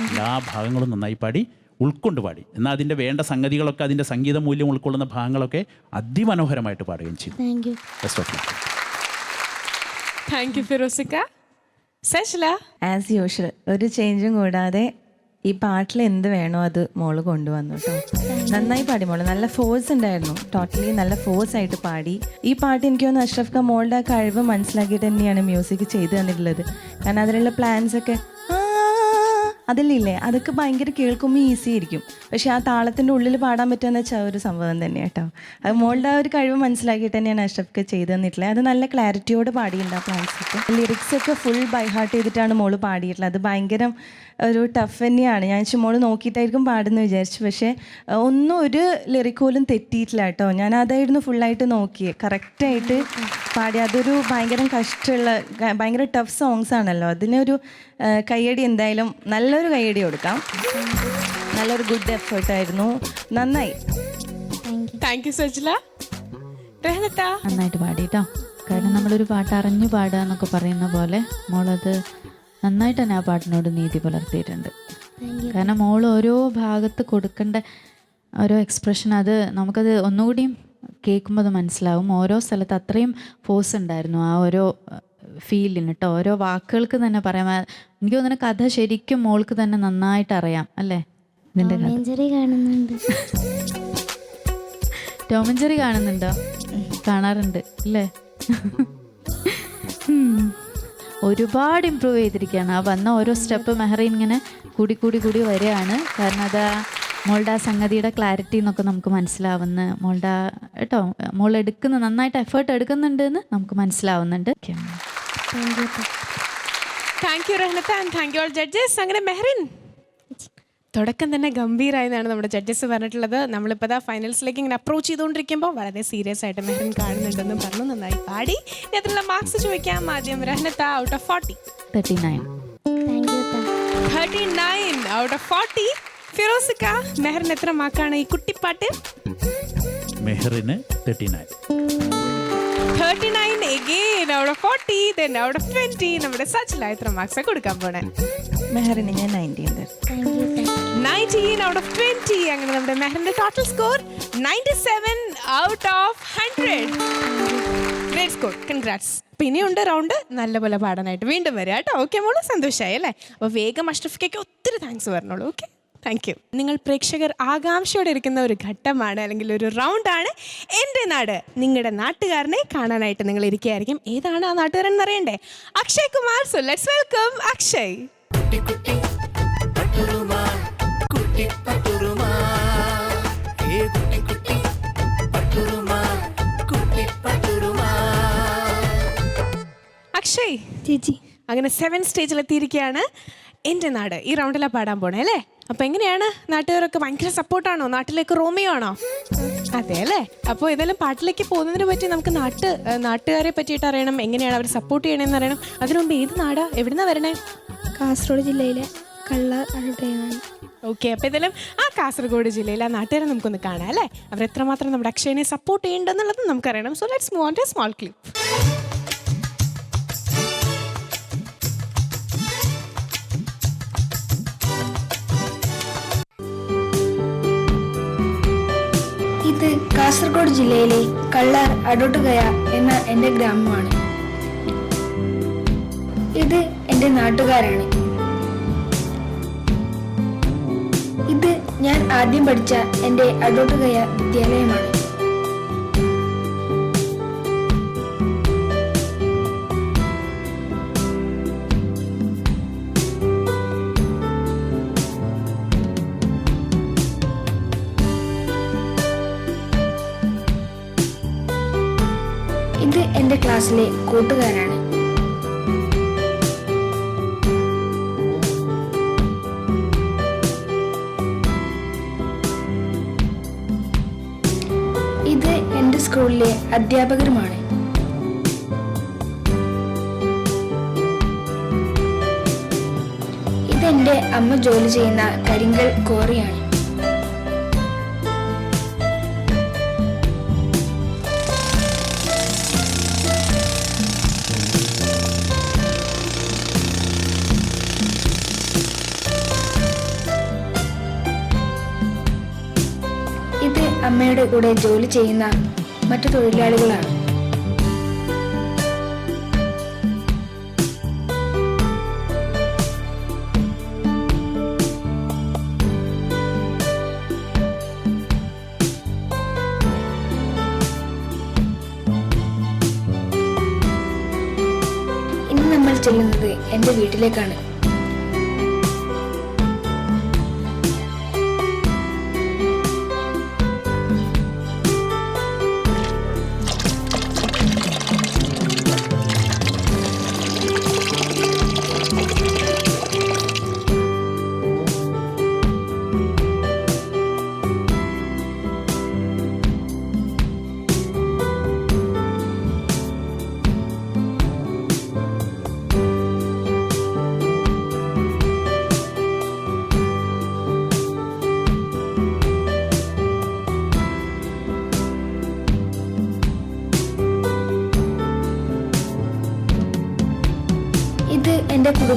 എല്ലാ ഭാഗങ്ങളും നന്നായി പാടി, ഉൾക്കൊണ്ട് പാടി. എന്നാൽ അതിൻ്റെ വേണ്ട സംഗതികളൊക്കെ, അതിൻ്റെ സംഗീത മൂല്യം ഉൾക്കൊള്ളുന്ന ഭാഗങ്ങളൊക്കെ അതിമനോഹരമായിട്ട് പാടുകയും ചെയ്തു. താങ്ക് യു ഫിറോസിക്ക. സജില, ആസ് യൂഷ്വൽ ഒരു ചേഞ്ചും കൂടാതെ ഈ പാട്ടിൽ എന്ത് വേണോ അത് മോള് കൊണ്ടുവന്നു കേട്ടോ. നന്നായി പാടി മോള്. നല്ല ഫോഴ്സ് ഉണ്ടായിരുന്നു. ടോട്ടലി നല്ല ഫോഴ്സ് ആയിട്ട് പാടി. ഈ പാട്ട് എനിക്ക് തോന്നുന്നു അഷ്റഫ് ഖാൻ മോളുടെ ആ കഴിവ് മനസ്സിലാക്കിയിട്ട് തന്നെയാണ് മ്യൂസിക് ചെയ്തു തന്നിട്ടുള്ളത്. കാരണം അതിലുള്ള പ്ലാൻസ് ഒക്കെ അതിലില്ലേ, അതൊക്കെ ഭയങ്കര കേൾക്കുമ്പോൾ ഈസി ആയിരിക്കും. പക്ഷെ ആ താളത്തിൻ്റെ ഉള്ളിൽ പാടാൻ പറ്റുമെന്ന് വെച്ചാൽ ഒരു സംഭവം തന്നെ കേട്ടോ. അത് മോളുടെ ആ ഒരു കഴിവ് മനസ്സിലാക്കിയിട്ട് തന്നെയാണ് അഷ്റഫ് ഖാൻ ചെയ്തു തന്നിട്ടുള്ളത്. അത് നല്ല ക്ലാരിറ്റിയോട് പാടിയിട്ടുണ്ട്. ആ പ്ലാൻസൊക്കെ, ലിറിക്സൊക്കെ ഫുൾ ബൈ ഹാർട്ട് ചെയ്തിട്ടാണ് മോള് പാടിയിട്ടുള്ളത്. അത് ഭയങ്കര ഒരു ടഫ് തന്നെയാണ്. ഞാൻ മോള് നോക്കിയിട്ടായിരിക്കും പാടുന്നു വിചാരിച്ചു. പക്ഷേ ഒന്നും ഒരു ലിറിക് പോലും തെറ്റിയിട്ടില്ല കേട്ടോ. ഞാൻ അതായിരുന്നു ഫുള്ളായിട്ട് നോക്കിയത്, കറക്റ്റായിട്ട് പാടി. അതൊരു ഭയങ്കര കഷ്ടമുള്ള, ഭയങ്കര ടഫ് സോങ്സ് ആണല്ലോ. അതിനൊരു കയ്യടി, എന്തായാലും നല്ലൊരു കയ്യടി കൊടുക്കാം. നല്ലൊരു ഗുഡ് എഫേർട്ടായിരുന്നു. നന്നായി. Thank you Sajila. നന്നായിട്ട് പാടി കേട്ടോ. കാരണം നമ്മളൊരു പാട്ട് അറിഞ്ഞു പാടുക എന്നൊക്കെ പറയുന്ന പോലെ മോളത് നന്നായിട്ട് തന്നെ ആ പാട്ടിനോട് നീതി പുലർത്തിയിട്ടുണ്ട്. കാരണം മോൾ ഓരോ ഭാഗത്ത് കൊടുക്കേണ്ട ഓരോ എക്സ്പ്രഷൻ, അത് നമുക്കത് ഒന്നുകൂടിയും കേൾക്കുമ്പോൾ അത് മനസ്സിലാവും. ഓരോ സ്ഥലത്ത് അത്രയും ഫോഴ്സ് ഉണ്ടായിരുന്നു ആ ഓരോ ഫീലിന് കേട്ടോ. ഓരോ വാക്കുകൾക്ക് തന്നെ പറയാം. എനിക്ക് തോന്നുന്നു കഥ ശരിക്കും മോൾക്ക് തന്നെ നന്നായിട്ട് അറിയാം അല്ലേ? ഇതിൻ്റെ കഥ കാണുന്നുണ്ട്. ടോം ആൻഡ് ജെറി കാണുന്നുണ്ടോ? കാണാറുണ്ട് അല്ലേ? ഒരുപാട് ഇമ്പ്രൂവ് ചെയ്തിരിക്കുകയാണ്. ആ വന്ന ഓരോ സ്റ്റെപ്പ് മെഹറീൻ ഇങ്ങനെ കൂടി വരികയാണ്. കാരണം അത് മോളുടെ ആ സംഗതിയുടെ ക്ലാരിറ്റി എന്നൊക്കെ നമുക്ക് മനസ്സിലാവുന്ന, മോളുടെ കേട്ടോ മോൾ എടുക്കുന്ന നന്നായിട്ട് എഫേർട്ട് എടുക്കുന്നുണ്ട് എന്ന് നമുക്ക് മനസ്സിലാവുന്നുണ്ട്. താങ്ക് യു റഹ്നത്ത and thank you all judges. അങ്ങനെ മെഹറിൻ തുടക്കം തന്നെ ഗംഭീരമായെന്നാണ് നമ്മുടെ ജഡ്ജസ് പറഞ്ഞിട്ടുള്ളത്. നമ്മളിപ്പോൾ ദാ ഫൈനൽസിലേക്ക് ഇങ്ങനെ അപ്രോച്ച് ചെയ്തുകൊണ്ടിരിക്കുമ്പോൾ വളരെ സീരിയസ് ആയിട്ട് മെഹറിൻ കാണുന്നുണ്ടെന്നും പറഞ്ഞു. നന്നായി പാടി. ഇനി അതിനുള്ള മാർക്സ് ചോദിക്കാം. ആദ്യം റഹ്നത്ത out of 40. 39 out of 40. ഫിറോസിക്ക, Mehrin എത്ര മാർക്കാണ് ഈ കുട്ടിപ്പാട്ട്? Mehrin 39. 39 again out of 40. Then out of 20 നമ്മുടെ സച്ചില എത്ര മാർക്സ് കൊടുക്കാൻ പോണേ? മെഹറിന് ഞാൻ 19 19 out of 20. അങ്ങനെ നമ്മുടെ മെഹറിന്റെ total score 97 out of 100. Great score, congrats. പിന്നെയുണ്ട് റൗണ്ട് നല്ലപോലെ പാടാനായിട്ട്. വീണ്ടും വരിക കേട്ടോ. ഓക്കെ മോള്, സന്തോഷമായി അല്ലേ? അപ്പോൾ വേഗം അഷ്റഫിക്കൊക്കെ ഒത്തിരി താങ്ക്സ് പറഞ്ഞോളൂ. Okay, thank you. നിങ്ങൾ പ്രേക്ഷകർ ആകാംക്ഷയോടെ ഇരിക്കുന്ന ഒരു ഘട്ടമാണ്, അല്ലെങ്കിൽ ഒരു റൗണ്ടാണ് എൻ്റെ നാട്. നിങ്ങളുടെ നാട്ടുകാരനെ കാണാനായിട്ട് നിങ്ങൾ ഇരിക്കുകയായിരിക്കും. ഏതാണ് ആ നാട്ടുകാരൻ എന്നറിയണ്ടേ? Akshay Kumar. So let's welcome Akshay. Akshay ചേച്ചി, അങ്ങനെ 7th സ്റ്റേജിലെത്തിയിരിക്കുകയാണ്. എൻ്റെ നാട് ഈ റൗണ്ടിലാണ് പാടാൻ പോണേ അല്ലേ? അപ്പോൾ എങ്ങനെയാണ്, നാട്ടുകാരൊക്കെ ഭയങ്കര സപ്പോർട്ടാണോ? നാട്ടിലേക്ക് റോമിയോ ആണോ? അതെ അല്ലേ? അപ്പോൾ ഏതായാലും പാട്ടിലേക്ക് പോകുന്നതിനെ പറ്റി നമുക്ക് നാട്ടുകാരെ പറ്റിയിട്ട് അറിയണം. എങ്ങനെയാണ് അവർ സപ്പോർട്ട് ചെയ്യണമെന്ന് അറിയണം. അതിനു മുമ്പ് ഏത് നാടാ, എവിടുന്നാ വരണേ? കാസർഗോഡ് ജില്ലയിലെ കള്ളാണ്. ഓക്കെ, അപ്പോൾ ഏതായാലും ആ കാസർഗോഡ് ജില്ലയിലെ ആ നാട്ടുകാരെ നമുക്കൊന്ന് കാണാം അല്ലേ? അവർ എത്രമാത്രം നമ്മുടെ അക്ഷയനെ സപ്പോർട്ട് ചെയ്യേണ്ടതെന്നുള്ളത് നമുക്കറിയണം. So let's move on to small clip. ഇത് കാസർഗോഡ് ജില്ലയിലെ കള്ളാർ അടോട്ടുകയ എന്ന എൻ്റെ ഗ്രാമമാണ്. ഇത് എൻ്റെ നാട്ടുകാരാണ്. ഇത് ഞാൻ ആദ്യം പഠിച്ച എൻ്റെ അടോട്ടുകയ വിദ്യാലയമാണ്. ഇത് എൻ്റെ ക്ലാസ്സിലെ കൂട്ടുകാരാണ്. ഇത് എൻ്റെ സ്കൂളിലെ അധ്യാപകരുമാണ്. ഇതെൻ്റെ അമ്മ ജോലി ചെയ്യുന്ന കരിങ്കൽ ക്വാറിയാണ്. ഇത് അമ്മയുടെ കൂടെ ജോലി ചെയ്യുന്ന മറ്റു തൊഴിലാളികളാണ്. ഇന്ന് നമ്മൾ ചെല്ലുന്നത് എൻ്റെ വീട്ടിലേക്കാണ്.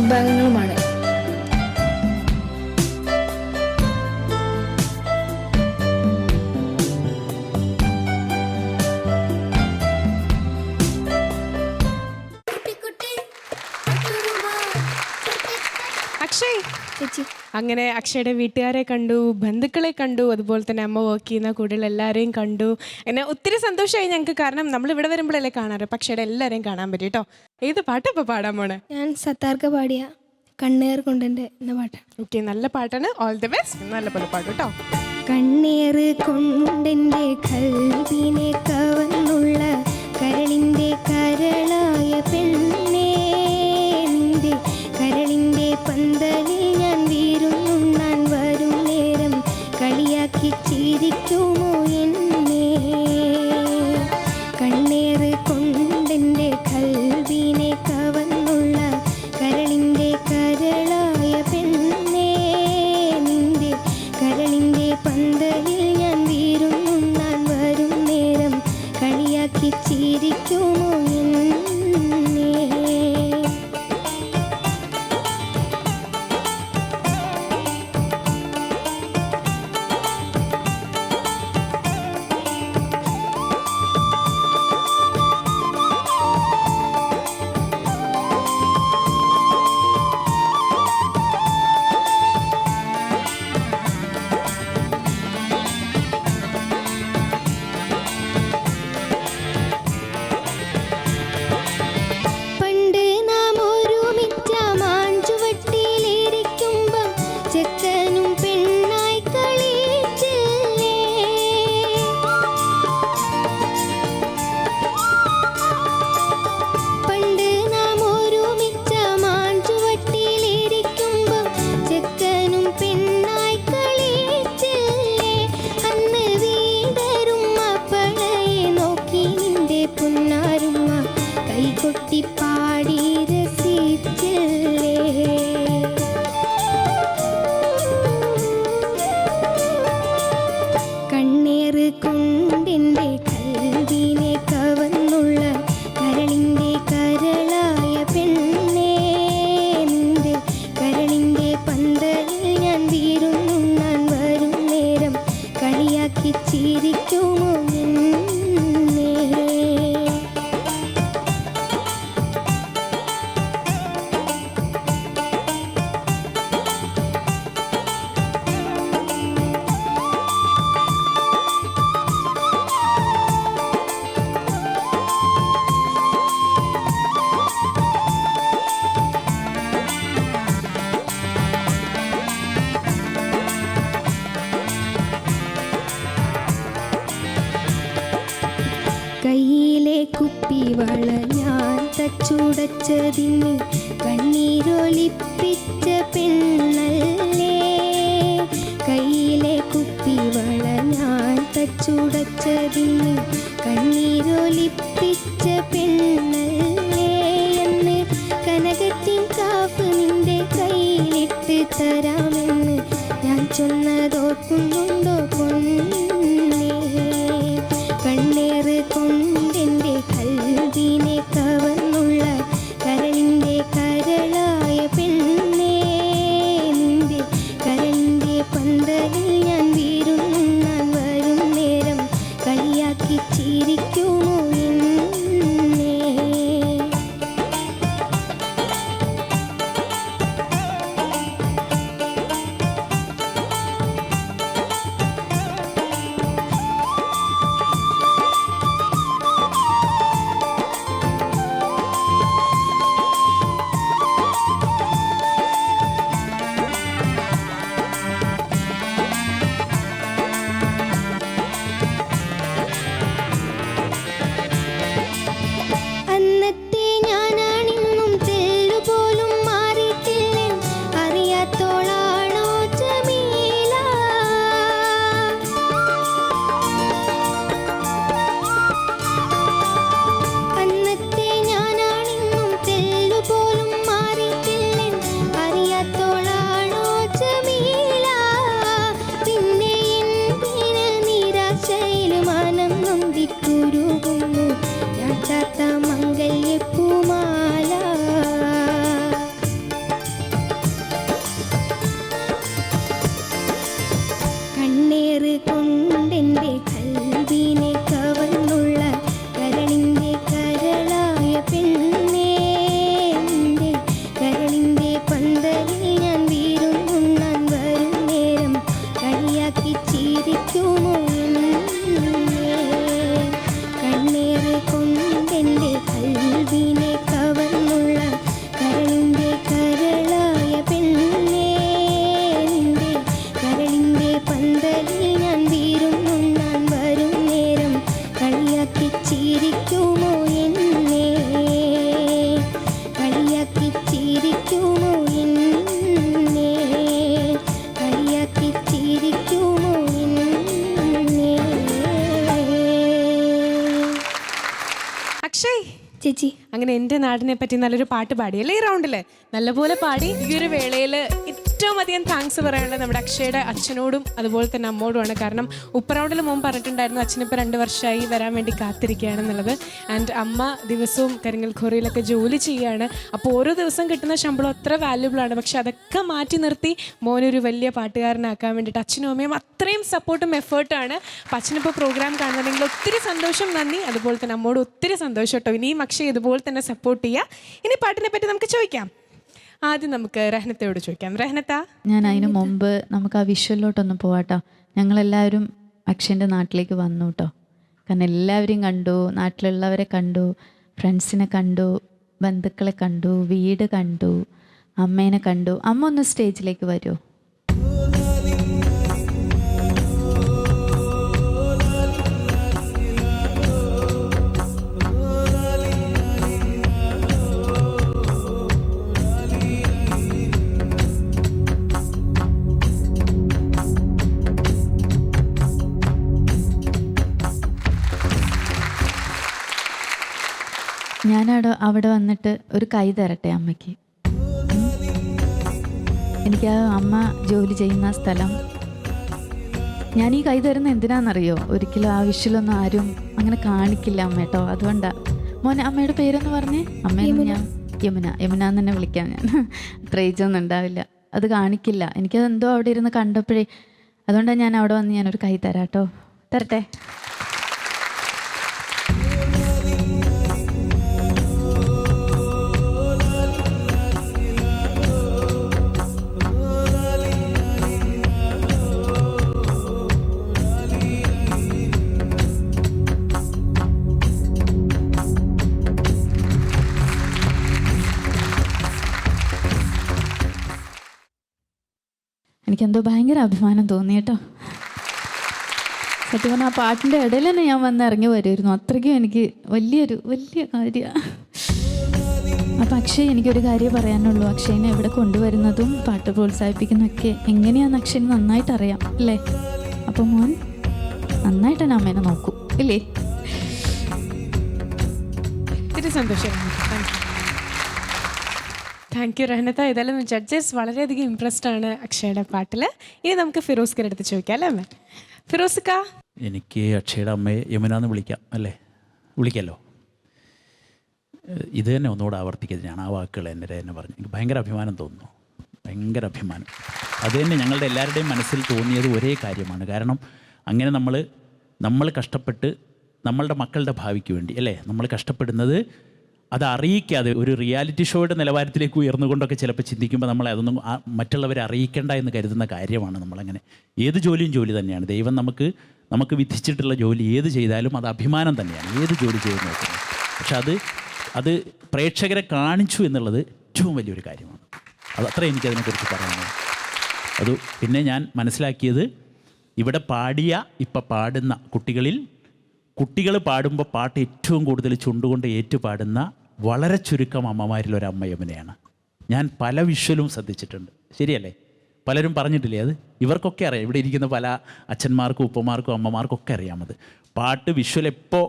ഉൾഭാഗങ്ങളുമാണ്. അക്ഷയ്, ചേച്ചി അങ്ങനെ അക്ഷയുടെ വീട്ടുകാരെ കണ്ടു, ബന്ധുക്കളെ കണ്ടു, അതുപോലെ തന്നെ അമ്മ വർക്ക് ചെയ്യുന്ന കൂടുതൽ എല്ലാവരെയും കണ്ടു. എന്നെ ഒത്തിരി സന്തോഷമായി ഞങ്ങൾക്ക്. കാരണം നമ്മൾ ഇവിടെ വരുമ്പോഴല്ലേ കാണാറ്, പക്ഷേ എല്ലാവരെയും കാണാൻ പറ്റി കേട്ടോ. ഏത് പാട്ടാ ഇപ്പോൾ പാടാൻ പോണേ? ഞാൻ സത്താർക്ക് പാടിയ കണ്ണേർ കൊണ്ടെൻ്റെ എന്ന പാട്ടാണ്. ഓക്കെ, നല്ല പാട്ടാണ്. All the best. നല്ല പോലെ പാടും കേട്ടോ. കണ്ണേറ് കൊണ്ടെൻ്റെ കൽവിനെ കവർന്നുള്ള കരളിൻ്റെ കരളായ പെണ്ണേ, നിന്റെ കരളിൻ്റെ പന്തലിൽ ഞാൻ വീരുന്നുണ്ണാൻ വരും നേരം കളിയാക്കി ചിരിക്കുമോ എന്നെ? കണ്ണേറ് കൊണ്ടെൻ്റെ കൽവിനെ കവർന്നുള്ള കരളിൻ്റെ കരളായ പെണ്ണേ, നിന്റെ കരളിൻ്റെ പന്തലിൽ ഞാൻ വീരുന്നുണ്ണാൻ വരും നേരം കളിയാക്കി ചിരിക്കുമോ എന്നെ? പണ്ട് നാം ഒരുമിച്ച മാഞ്ചുവട്ടിലിരിക്കുമ്പം ചെക്കനും പെണ്ണായി കളിച്ചില്ലേ? പണ്ട് നാം ഒരുമിച്ച മാഞ്ചുവട്ടിലിരിക്കുമ്പം ചെക്കനും പെണ്ണായി കളിച്ചില്ലേ? അന്ന് വീടരുമ്മ പഴയെ നോക്കി നിന്റെ പുന്നാരുമ്മ കൈകൊട്ടി പാടി രസിച്ചില്ലേ? കണ്ണേറ് കൊണ്ടെൻ്റെ കൽവിനെ കവർന്നുള്ള കരളിൻ്റെ കരളായ പെണ്ണേ, നിന്റെ കരളിൻ്റെ പന്തലിൽ ഞാൻ വീരുന്നുണ്ണാൻ വരും നേരം കളിയാക്കി ചിരിക്കുമോ എന്നെ? കയ്യിലെ കുപ്പിവള ഞാൻ തച്ചുടച്ചതിന് കണ്ണീരൊലിപ്പിച്ച പെണ്ണല്ലേ? കയ്യിലെ കുപ്പിവള ഞാൻ തച്ചുടച്ചതിന് കണ്ണീരൊലിപ്പിച്ച പെണ്ണല്ലേ? എന്ന് കനകത്തിൻ കാപ്പ് നിന്റെ കയ്യിലിട്ട് തരാമെന്ന് ഞാൻ ചൊന്നതോർക്കുന്നുണ്ടോ പൊന്നേ? കണ്ണേറ് കൊണ്ടെൻ്റെ കൽവിനെ കവർന്നുള്ള കരളിൻ്റെ കരളായ പെണ്ണേ, നിന്റെ കരളിൻ്റെ പന്തലിൽ ഞാൻ വീരുന്നുണ്ണാൻ വരും നേരം കളിയാക്കി ചിരിക്കുമോ എന്നെ? ചേച്ചി. അങ്ങനെ എൻ്റെ നാടിനെ പറ്റി നല്ലൊരു പാട്ട് പാടി അല്ലേ ഈ റൗണ്ടില്? നല്ലപോലെ പാടി. ഈ ഒരു വേളയിൽ ഏറ്റവും അധികം താങ്ക്സ് പറയാനുള്ളത് നമ്മുടെ അക്ഷയുടെ അച്ഛനോടും അതുപോലെ തന്നെ അമ്മോടുമാണ്. കാരണം റൗണ്ടിൽ മുമ്പ് പറഞ്ഞിട്ടുണ്ടായിരുന്നു അച്ഛനിപ്പോൾ 2 വർഷമായി വരാൻ വേണ്ടി കാത്തിരിക്കുകയാണെന്നുള്ളത്. ആൻഡ് അമ്മ ദിവസവും കരിങ്ങൽ ഖോറിയിലൊക്കെ ജോലി ചെയ്യുകയാണ്. അപ്പോൾ ഓരോ ദിവസം കിട്ടുന്ന ശമ്പളം അത്ര വാല്യുബിൾ ആണ്. പക്ഷെ അതൊക്കെ മാറ്റി നിർത്തി മോനൊരു വലിയ പാട്ടുകാരനാക്കാൻ വേണ്ടിയിട്ട് അച്ഛനും അമ്മയും അത്രയും സപ്പോർട്ടും എഫേർട്ടാണ്. അപ്പം അച്ഛനിപ്പോൾ പ്രോഗ്രാം കാണുന്നുണ്ടെങ്കിൽ ഒത്തിരി സന്തോഷം, നന്ദി. അതുപോലെ തന്നെ അമ്മോട് ഒത്തിരി സന്തോഷം കേട്ടോ. ഇനിയും അക്ഷയ് ഇതുപോലെ തന്നെ സപ്പോർട്ട് ചെയ്യുക. ഇനി പാട്ടിനെ പറ്റി നമുക്ക് ചോദിക്കാം. ആദ്യം നമുക്ക് റഹ്നത്തയോട് ചോദിക്കാം. റഹ്നത്ത, ഞാൻ അതിന് മുമ്പ് നമുക്ക് ആ വിഷ്വലിലോട്ടൊന്ന് പോവാട്ടോ. ഞങ്ങളെല്ലാവരും അക്ഷയൻ്റെ നാട്ടിലേക്ക് വന്നു കേട്ടോ. കാരണം എല്ലാവരെയും കണ്ടു, നാട്ടിലുള്ളവരെ കണ്ടു, ഫ്രണ്ട്സിനെ കണ്ടു, ബന്ധുക്കളെ കണ്ടു, വീട് കണ്ടു, അമ്മേനെ കണ്ടു. അമ്മ ഒന്ന് സ്റ്റേജിലേക്ക് വരുമോ? അവിടെ വന്നിട്ട് ഒരു കൈ തരട്ടെ അമ്മയ്ക്ക്. എനിക്ക് ആ അമ്മ ജോലി ചെയ്യുന്ന സ്ഥലം, ഞാൻ ഈ കൈ തരുന്ന എന്തിനാണെന്നറിയോ? ഒരിക്കലും ആവശ്യമൊന്നും ആരും അങ്ങനെ കാണിക്കില്ല അമ്മ കേട്ടോ. അതുകൊണ്ടാണ്. മോനെ, അമ്മയുടെ പേരൊന്ന് പറഞ്ഞേ. അമ്മയെന്ന് ഞാൻ യമുന എന്ന് തന്നെ വിളിക്കാം ഞാൻ. അത്ര ഏജൊന്നും ഉണ്ടാവില്ല. അത് കാണിക്കില്ല. എനിക്കതെന്തോ അവിടെ ഇരുന്ന് കണ്ടപ്പോഴേ, അതുകൊണ്ടാണ് ഞാൻ അവിടെ വന്ന് ഞാനൊരു കൈ തരാം കേട്ടോ. തരട്ടെ? എനിക്കെന്തോ ഭയങ്കര അഭിമാനം തോന്നി കേട്ടോ. സത്യം പറഞ്ഞാൽ ആ പാട്ടിൻ്റെ ഇടയിൽ തന്നെ ഞാൻ വന്ന് ഇറങ്ങി വരുമായിരുന്നു. അത്രയ്ക്കും എനിക്ക് വലിയ കാര്യമാണ്. അപ്പം അക്ഷയ്, എനിക്കൊരു കാര്യം പറയാനുള്ളൂ. അക്ഷയനെ ഇവിടെ കൊണ്ടുവരുന്നതും പാട്ട് പ്രോത്സാഹിപ്പിക്കുന്നതൊക്കെ എങ്ങനെയാണെന്ന് അക്ഷയന് നന്നായിട്ട് അറിയാം അല്ലേ? അപ്പം മോൻ നന്നായിട്ട് തന്നെ അമ്മേനെ നോക്കും ഇല്ലേ? ഒത്തിരി സന്തോഷം. താങ്ക് യു റഹ്നത്ത. ഏതായാലും ജഡ്ജസ് വളരെയധികം ഇംപ്രസ്ഡ് ആണ് അക്ഷയുടെ പാട്ടിൽ. ഇനി നമുക്ക് ഫിറോസ്ക്കിൻ്റെ അടുത്ത് ചോദിക്കാം അല്ലേ അമ്മ? ഫിറോസ്ക്ക, എനിക്ക് അക്ഷയുടെ അമ്മയെ യമുന എന്ന് വിളിക്കാം അല്ലേ? വിളിക്കാമല്ലോ. ഇത് തന്നെ ഒന്നുകൂടെ ആവർത്തിക്കരുത്. ഞാൻ ആ വാക്കുകൾ തന്നെ പറഞ്ഞു. എനിക്ക് ഭയങ്കര അഭിമാനം തോന്നുന്നു. ഭയങ്കര അഭിമാനം. അത് തന്നെ ഞങ്ങളുടെ എല്ലാവരുടെയും മനസ്സിൽ തോന്നിയത് ഒരേ കാര്യമാണ്. കാരണം അങ്ങനെ നമ്മൾ കഷ്ടപ്പെട്ട് നമ്മളുടെ മക്കളുടെ ഭാവിക്ക് വേണ്ടി അല്ലേ നമ്മൾ കഷ്ടപ്പെടുന്നത്, അത് അറിയിക്കാതെ ഒരു റിയാലിറ്റി ഷോയുടെ നിലവാരത്തിലേക്ക് ഉയർന്നുകൊണ്ടൊക്കെ ചിലപ്പോൾ ചിന്തിക്കുമ്പോൾ നമ്മൾ അതൊന്നും മറ്റുള്ളവരെ അറിയിക്കേണ്ട എന്ന് കരുതുന്ന കാര്യമാണ്. നമ്മളങ്ങനെ ഏത് ജോലിയും ജോലി തന്നെയാണ്. ദൈവം നമുക്ക് വിധിച്ചിട്ടുള്ള ജോലി ഏത് ചെയ്താലും അത് അഭിമാനം തന്നെയാണ്, ഏത് ജോലി ചെയ്ത് നോക്കുന്നത്. പക്ഷെ അത് പ്രേക്ഷകരെ കാണിച്ചു എന്നുള്ളത് ഏറ്റവും വലിയൊരു കാര്യമാണ്. അതത്ര എനിക്കതിനെക്കുറിച്ച് പറയാനുള്ളത്. അത് പിന്നെ ഞാൻ മനസ്സിലാക്കിയത്, ഇവിടെ പാടുന്ന കുട്ടികൾ പാടുമ്പോൾ പാട്ട് ഏറ്റവും കൂടുതൽ ചുണ്ടുകൊണ്ട് ഏറ്റുപാടുന്ന വളരെ ചുരുക്കം അമ്മമാരിലൊരമ്മ യമുനയാണ്. ഞാൻ പല വിഷ്വലും ശ്രദ്ധിച്ചിട്ടുണ്ട്. ശരിയല്ലേ? പലരും പറഞ്ഞിട്ടില്ലേ അത്? ഇവർക്കൊക്കെ അറിയാം. ഇവിടെ ഇരിക്കുന്ന പല അച്ഛന്മാർക്കും ഉപ്പമാർക്കും അമ്മമാർക്കൊക്കെ അറിയാമത്. പാട്ട് വിഷ്വൽ എപ്പോൾ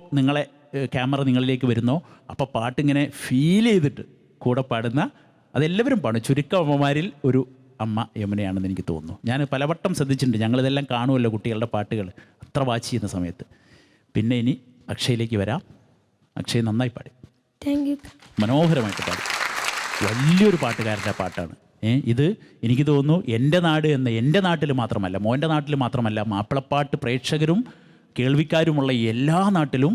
ക്യാമറ നിങ്ങളിലേക്ക് വരുന്നോ അപ്പോൾ പാട്ടിങ്ങനെ ഫീൽ ചെയ്തിട്ട് കൂടെ പാടുന്ന അതെല്ലാവരും പാടും. ചുരുക്കം അമ്മമാരിൽ ഒരു അമ്മ യമുനയാണെന്ന് എനിക്ക് തോന്നുന്നു. ഞാൻ പലവട്ടം ശ്രദ്ധിച്ചിട്ടുണ്ട്. ഞങ്ങളിതെല്ലാം കാണുമല്ലോ കുട്ടികളുടെ പാട്ടുകൾ അത്ര വാച്ച് ചെയ്യുന്ന സമയത്ത്. പിന്നെ ഇനി അക്ഷയിലേക്ക് വരാം. അക്ഷയ് നന്നായി പാടി, മനോഹരമായിട്ട് പാടി. വലിയൊരു പാട്ടുകാരൻ്റെ പാട്ടാണ്. ഇത് എനിക്ക് തോന്നുന്നു എൻ്റെ നാട്ടിൽ മാത്രമല്ല, മോൻ്റെ നാട്ടിൽ മാത്രമല്ല, മാപ്പിളപ്പാട്ട് പ്രേക്ഷകരും കേൾവിക്കാരുമുള്ള എല്ലാ നാട്ടിലും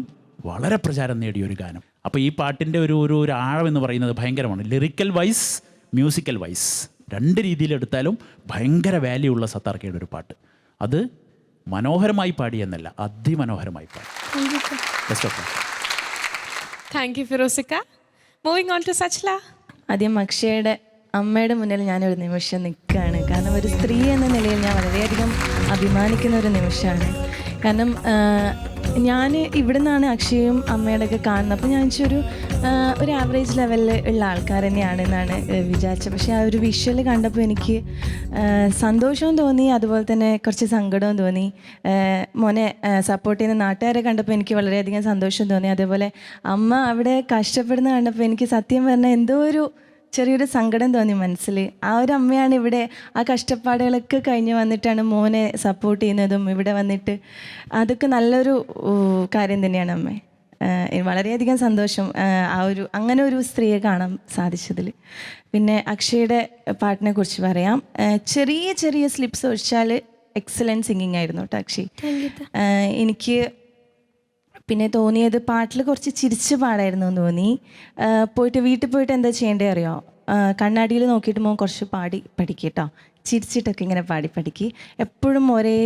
വളരെ പ്രചാരം നേടിയൊരു ഗാനം. അപ്പോൾ ഈ പാട്ടിൻ്റെ ഒരു ആഴം എന്ന് പറയുന്നത് ഭയങ്കരമാണ്. ലിറിക്കൽ വൈസ്, മ്യൂസിക്കൽ വൈസ്, രണ്ട് രീതിയിലെടുത്താലും ഭയങ്കര വാല്യൂ ഉള്ള സത്താർക്കയുടെ ഒരു പാട്ട്. അത് മനോഹരമായി പാടി എന്നല്ല, അതിമനോഹരമായി പാടി. താങ്ക് യു ഫിറോസിക്ക. Moving on to Sajla. ആദ്യം അക്ഷയുടെ അമ്മയുടെ മുന്നിൽ ഞാനൊരു നിമിഷം നിൽക്കുകയാണ്. കാരണം ഒരു സ്ത്രീ എന്ന നിലയിൽ ഞാൻ വളരെയധികം അഭിമാനിക്കുന്ന ഒരു നിമിഷമാണ്. കാരണം ഞാൻ ഇവിടെ നിന്നാണ് അക്ഷയും അമ്മയുടെ ഒക്കെ കാണുന്നത്. അപ്പോൾ ഞാൻ വെച്ചൊരു ഒരു ആവറേജ് ലെവലിൽ ഉള്ള ആൾക്കാർ തന്നെയാണെന്നാണ് വിചാരിച്ചത്. പക്ഷേ ആ ഒരു വിഷ്വൽ കണ്ടപ്പോൾ എനിക്ക് സന്തോഷവും തോന്നി, അതുപോലെ തന്നെ കുറച്ച് സങ്കടവും തോന്നി. മോനെ സപ്പോർട്ട് ചെയ്യുന്ന നാട്ടുകാരെ കണ്ടപ്പോൾ എനിക്ക് വളരെയധികം സന്തോഷം തോന്നി. അതേപോലെ അമ്മ അവിടെ കഷ്ടപ്പെടുന്ന കണ്ടപ്പോൾ എനിക്ക് സത്യം പറഞ്ഞാൽ എന്തോ ഒരു ചെറിയൊരു സങ്കടം തോന്നി മനസ്സിൽ. ആ ഒരു അമ്മയാണ് ഇവിടെ ആ കഷ്ടപ്പാടുകളൊക്കെ കഴിഞ്ഞ് വന്നിട്ടാണ് മോനെ സപ്പോർട്ട് ചെയ്യുന്നതും ഇവിടെ വന്നിട്ട്. അതൊക്കെ നല്ലൊരു കാര്യം തന്നെയാണ് അമ്മേ. വളരെയധികം സന്തോഷം അങ്ങനെ ഒരു സ്ത്രീയെ കാണാൻ സാധിച്ചതിൽ. പിന്നെ അക്ഷയുടെ പാട്ടിനെ കുറിച്ച് പറയാം. ചെറിയ ചെറിയ സ്ലിപ്സ് ഒഴിച്ചാൽ എക്സലൻറ്റ് സിംഗിങ് ആയിരുന്നു കേട്ടോ അക്ഷയ്. എനിക്ക് പിന്നെ തോന്നിയത് പാട്ടിൽ കുറച്ച് ചിരിച്ച് പാടായിരുന്നു എന്ന് തോന്നി. വീട്ടിൽ പോയിട്ട് എന്താ ചെയ്യേണ്ടത് അറിയോ? കണ്ണാടിയിൽ നോക്കിയിട്ട് മോൻ കുറച്ച് പാടി പഠിക്കുക കേട്ടോ. ചിരിച്ചിട്ടൊക്കെ ഇങ്ങനെ പാടി പഠിക്കുക. എപ്പോഴും ഒരേ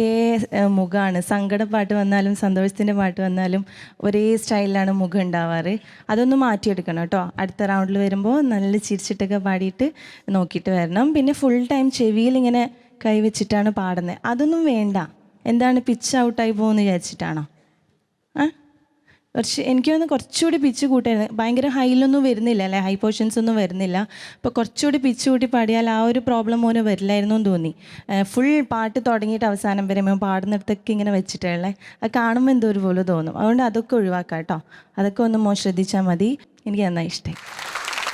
മുഖമാണ്. സങ്കട പാട്ട് വന്നാലും സന്തോഷത്തിൻ്റെ പാട്ട് വന്നാലും ഒരേ സ്റ്റൈലിലാണ് മുഖം ഉണ്ടാവാറ്. അതൊന്ന് മാറ്റിയെടുക്കണം കേട്ടോ. അടുത്ത റൗണ്ടിൽ വരുമ്പോൾ നല്ല ചിരിച്ചിട്ടൊക്കെ പാടിയിട്ട് നോക്കിയിട്ട് വരണം. പിന്നെ ഫുൾ ടൈം ചെവിയിൽ ഇങ്ങനെ കൈവച്ചിട്ടാണ് പാടുന്നത്. അതൊന്നും വേണ്ട. എന്താണ് പിച്ച് ഔട്ടായി പോകുമെന്ന് വിചാരിച്ചിട്ടാണോ? എനിക്ക് തോന്നുന്നു കുറച്ചുകൂടി പിച്ച് കൂട്ടായിരുന്നു. ഭയങ്കര ഹൈലൊന്നും വരുന്നില്ല അല്ലേ, ഹൈ പോർഷൻസ് ഒന്നും വരുന്നില്ല. അപ്പോൾ കുറച്ചുകൂടി പിച്ച് കൂട്ടി പാടിയാൽ ആ ഒരു പ്രോബ്ലം മോന് വരില്ലായിരുന്നു എന്ന് തോന്നി. ഫുൾ പാട്ട് തുടങ്ങിയിട്ട് അവസാനം വരെ മോൻ പാടുന്നിടത്തൊക്കെ ഇങ്ങനെ വെച്ചിട്ടുള്ളത് അത് കാണുമ്പോൾ എന്തോ ഒരു പോലെ തോന്നും. അതുകൊണ്ട് അതൊക്കെ ഒഴിവാക്കാം കേട്ടോ. അതൊക്കെ ഒന്ന് മോൻ ശ്രദ്ധിച്ചാൽ മതി. എനിക്ക് നന്നായി ഇഷ്ടമായി.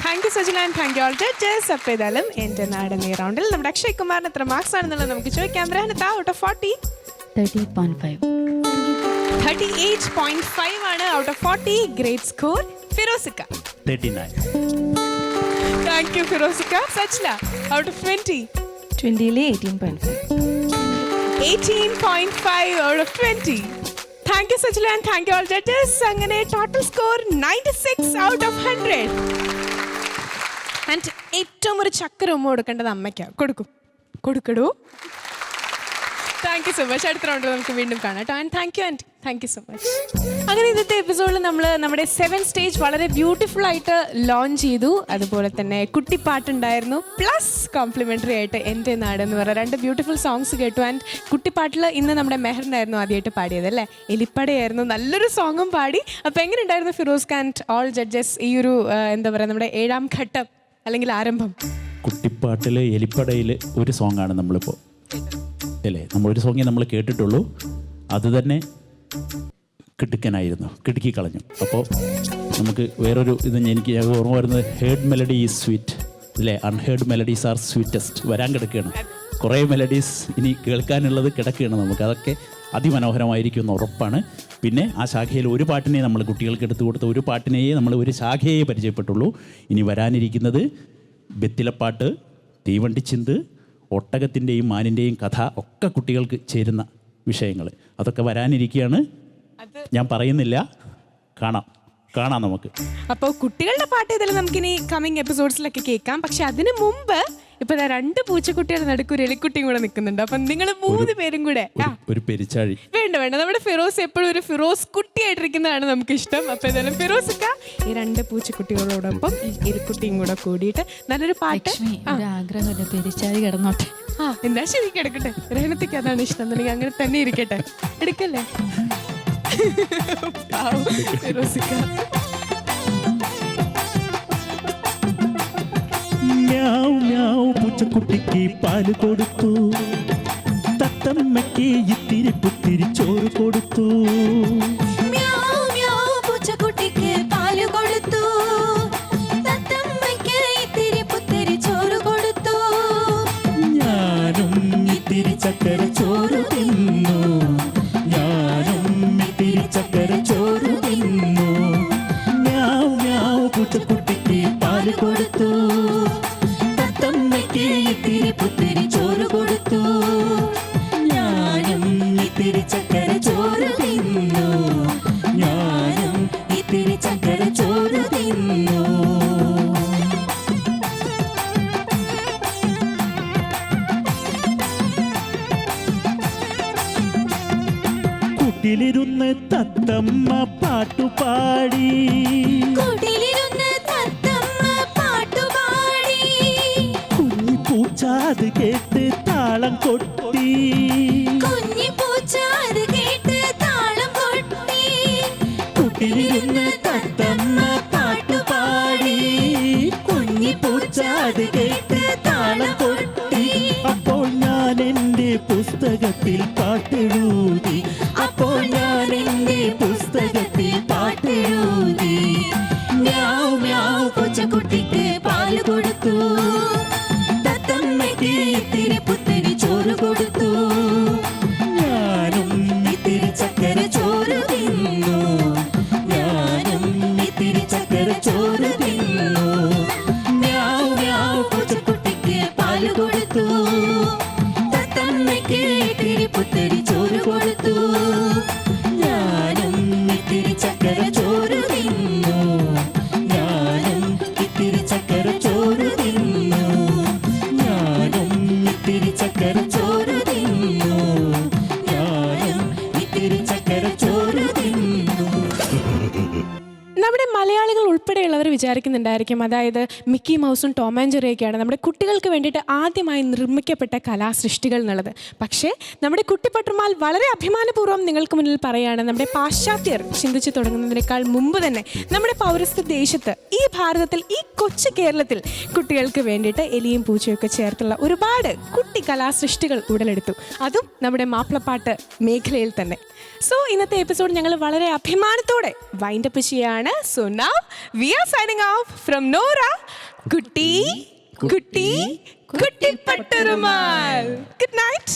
Thank you Sajila and thank you all judges. അപ്പോൾ ഏതായാലും എൻ്റെ നാടൻ ഈ റൗണ്ടിൽ നമ്മുടെ അക്ഷയ് കുമാറിന് എത്ര മാർക്സ് ആണെന്നുള്ളത് നമുക്ക് ചോദിക്കാം. റഹനത്ത ഔട്ട് ഓഫ് 40 30.5. 38.5 ആണ് ഔട്ട് ഓഫ് 40. Great score. ഫിറോസിക്ക 39. താങ്ക് യു ഫിറോസിക്ക. Sajla out of 20. 20ൽ 18.5. 18.5 out of 20. Thank you Sajla and thank you all judges. അങ്ങനെ total score 96 out of 100. And ഏറ്റവും ഒരു ചക്കര ഉമ്മ കൊടുക്കേണ്ടത് അമ്മയ്ക്കാണ്. കൊടുക്കടൂ. Thank you so much. അടുത്ത റൗണ്ടിൽ നമുക്ക് വീണ്ടും കാണാം കേട്ടോ. And thank you so much. അങ്ങനെ ഇന്നത്തെ എപ്പിസോഡിൽ നമ്മൾ നമ്മുടെ 7 സ്റ്റേജ് വളരെ ബ്യൂട്ടിഫുൾ ആയിട്ട് ലോഞ്ച് ചെയ്തു. അതുപോലെ തന്നെ കുട്ടിപ്പാട്ടുണ്ടായിരുന്നു, പ്ലസ് കോംപ്ലിമെൻ്ററി ആയിട്ട് എൻ്റെ നാട് എന്ന് പറയുന്ന 2 ബ്യൂട്ടിഫുൾ സോങ്സ് കേട്ടു. ആൻഡ് കുട്ടിപ്പാട്ടിൽ ഇന്ന് നമ്മുടെ മെഹറിനായിരുന്നു ആദ്യമായിട്ട് പാടിയത് അല്ലേ, എലിപ്പടയായിരുന്നു. നല്ലൊരു സോങ്ങും പാടി. അപ്പോൾ എങ്ങനെ ഉണ്ടായിരുന്നു ഫിറോസ് ആൻഡ് ഓൾ ജഡ്ജസ് ഈ ഒരു എന്താ പറയുക നമ്മുടെ 7ാം ഘട്ടം അല്ലെങ്കിൽ ആരംഭം? കുട്ടിപ്പാട്ടിൽ എലിപ്പടയിൽ ഒരു സോങ്ങാണ് നമ്മളിപ്പോൾ അല്ലേ, നമ്മളൊരു സോങ്ങേ നമ്മൾ കേട്ടിട്ടുള്ളൂ. അത് തന്നെ കിടുക്കി കളഞ്ഞു. അപ്പോൾ നമുക്ക് വേറൊരു ഇത് എനിക്ക് ഓർമ്മ വരുന്നത് ഹേർഡ് മെലഡി ഈസ് സ്വീറ്റ് അല്ലേ, അൺഹേർഡ് മെലഡീസ് ആർ സ്വീറ്റസ്റ്റ് വരാൻ കിടക്കുകയാണ്. കുറേ മെലഡീസ് ഇനി കേൾക്കാനുള്ളത് കിടക്കുകയാണ് നമുക്ക്. അതൊക്കെ അതിമനോഹരമായിരിക്കും എന്ന് ഉറപ്പാണ്. പിന്നെ ആ ശാഖയിൽ ഒരു പാട്ടിനെ നമ്മൾ കുട്ടികൾക്ക് എടുത്തു കൊടുത്ത ഒരു പാട്ടിനെയേ നമ്മൾ ഒരു ശാഖയെ പരിചയപ്പെട്ടുള്ളൂ. ഇനി വരാനിരിക്കുന്നത് ബെത്തിലപ്പാട്ട്, തീവണ്ടിച്ചിന്ത്, ഒട്ടകത്തിൻ്റെയും മാനിൻ്റെയും കഥ ഒക്കെ കുട്ടികൾക്ക് ചേരുന്ന വിഷയങ്ങൾ അതൊക്കെ വരാനിരിക്കുകയാണ്. ഞാൻ പറയുന്നില്ല, കാണാം നമുക്ക്. അപ്പോൾ കുട്ടികളുടെ പാട്ട് ഇതിൽ നമുക്കിനി കമ്മിങ് എപ്പിസോഡ്സിലൊക്കെ കേൾക്കാം. പക്ഷെ അതിന് മുമ്പ് ഇപ്പൊ 2 പൂച്ചക്കുട്ടികളുടെ നടുക്ക് ഒരു എലിക്കുട്ടിയും കൂടെ നിൽക്കുന്നുണ്ട്. അപ്പം നിങ്ങൾ 3 പേരും കൂടെ ഒരു പെരിച്ചാഴി വേണ്ട നമ്മുടെ ഫിറോസ് എപ്പോഴും ഒരു ഫിറോസ് കുട്ടിയായിട്ടിരിക്കുന്നതാണ് നമുക്ക് ഇഷ്ടം. അപ്പൊ ഏതായാലും ഫിറോസൊക്കെ ഈ 2 പൂച്ചക്കുട്ടികളോടൊപ്പം ഈ എലിക്കുട്ടിയും കൂടെ കൂടിയിട്ട് നല്ലൊരു പാട്ട്. ആഗ്രഹമല്ല, പെരിച്ചാഴി കിടന്നോട്ടെ. എന്താ ശരി, കിടക്കട്ടെ. റഹനത്തേക്ക് അതാണ് ഇഷ്ടം എന്നുണ്ടെങ്കിൽ അങ്ങനെ തന്നെ ഇരിക്കട്ടെ. എടുക്കല്ലേ ഫിറോസിക്ക. പൂച്ചക്കുട്ടിക്ക് പാല് കൊടുത്തു, തത്തമ്മയ്ക്ക് ഇത്തിരി പുത്തിരി ചോറ് കൊടുത്തു. പൂച്ചക്കുട്ടിക്ക് പാല് കൊടുത്തു, തത്തമ്മയ്ക്ക് ഇത്തിരി പുത്തിരി ചോറ് കൊടുത്തു. ഞാനും ഇത്തിരി ചക്കര ചോറ് തിന്നു, പൂച്ചക്കുട്ടിക്ക് പാല് കൊടുത്തു, തത്തമ്മയ്ക്ക് ഇത്തിരി പുത്തിരി ചോറ് കൊടുത്തു. ഞാനും ഇത്തിരി ചക്കര ചോറ് തിന്നു, ഞാനും ഇത്തിരി ചക്കര ചോറ് തിന്നു. കുട്ടിലിരുന്ന് തത്തമ്മ പാട്ടുപാടി, കുഞ്ഞിപ്പൂച്ച അത് കേട്ട് താളം കൊട്ടി, കുട്ടിലിരുന്ന് തത്തമ്മ പാട്ടുപാടി. അത് കേട്ട് താളം കൊട്ടി. അപ്പോൾ ഞാൻ എൻ്റെ പുസ്തകത്തിൽ പാട്ടെഴുതി. അപ്പോൾ ഞാൻ എൻ്റെ പുസ്തകത്തിൽ പാട്ടെഴുതി. മ്യാവ് മ്യാവ് പൂച്ചക്കുട്ടിക്ക് പാല് കൊടുത്തു. തത്തമ്മയ്ക്ക് ഇത്തിരി പുത്തരി ചോറ് കൊടുത്തു. ഞാനും ഇത്തിരി ചക്കര ചോറ് തിന്നു. ഞാനും ഇത്തിരി ചക്കര ചോറ് തിന്നു. മ്യാവ് മ്യാവ് പൂച്ചക്കുട്ടിക്ക് പാല് കൊടുത്തു. തത്തമ്മയ്ക്ക് ഇത്തിരി പുത്തരി ചോറ് കൊടുത്തു. ഞാനും ഇത്തിരി ചക്കര ചോറ് തിന്നു. ഞാനും ഇത്തിരി ചക്കര ചോറ് തിന്നു. ഞാനും ഇത്തിരി ചക്കര ചോറ് തിന്നു. ഞാനും ഇത്തിരി ചക്കര ചോറ് തിന്നു. നമ്മുടെ മലയാളികൾ ഉൾപ്പെടെയുള്ളവർ വിചാരിക്കുന്നുണ്ടായിരിക്കും, അതായത് മിക്കി മൗസും ടോം ആൻഡ് ജെറിയൊക്കെയാണ് നമ്മുടെ കുട്ടികൾക്ക് വേണ്ടിയിട്ട് ആദ്യമായി നിർമ്മിക്കപ്പെട്ട കലാസൃഷ്ടികൾ എന്നുള്ളത്. പക്ഷേ നമ്മുടെ കുട്ടിപ്പട്ടുമാൽ വളരെ അഭിമാനപൂർവ്വം നിങ്ങൾക്ക് മുന്നിൽ പറയുകയാണ്, നമ്മുടെ പാശ്ചാത്യർ ചിന്തിച്ചു തുടങ്ങുന്നതിനേക്കാൾ മുമ്പ് തന്നെ നമ്മുടെ പൗരസ്ത്യ ദേശത്ത്, ഈ ഭാരതത്തിൽ, ഈ കൊച്ചു കേരളത്തിൽ കുട്ടികൾക്ക് വേണ്ടിയിട്ട് എലിയും പൂച്ചയൊക്കെ ചേർത്തുള്ള ഒരുപാട് കുട്ടി കലാസൃഷ്ടികൾ ഉടലെടുത്തു. അതും നമ്മുടെ മാപ്പിളപ്പാട്ട് മേഖലയിൽ തന്നെ. സോ ഇന്നത്തെ എപ്പിസോഡ് ഞങ്ങൾ വളരെ അഭിമാനത്തോടെ വൈൻഡപ്പ് ചെയ്യാണ്. So now we are signing off from Nora കുട്ടി കുട്ടി കുട്ടിപ്പട്ടുരുമാൽ. Good night.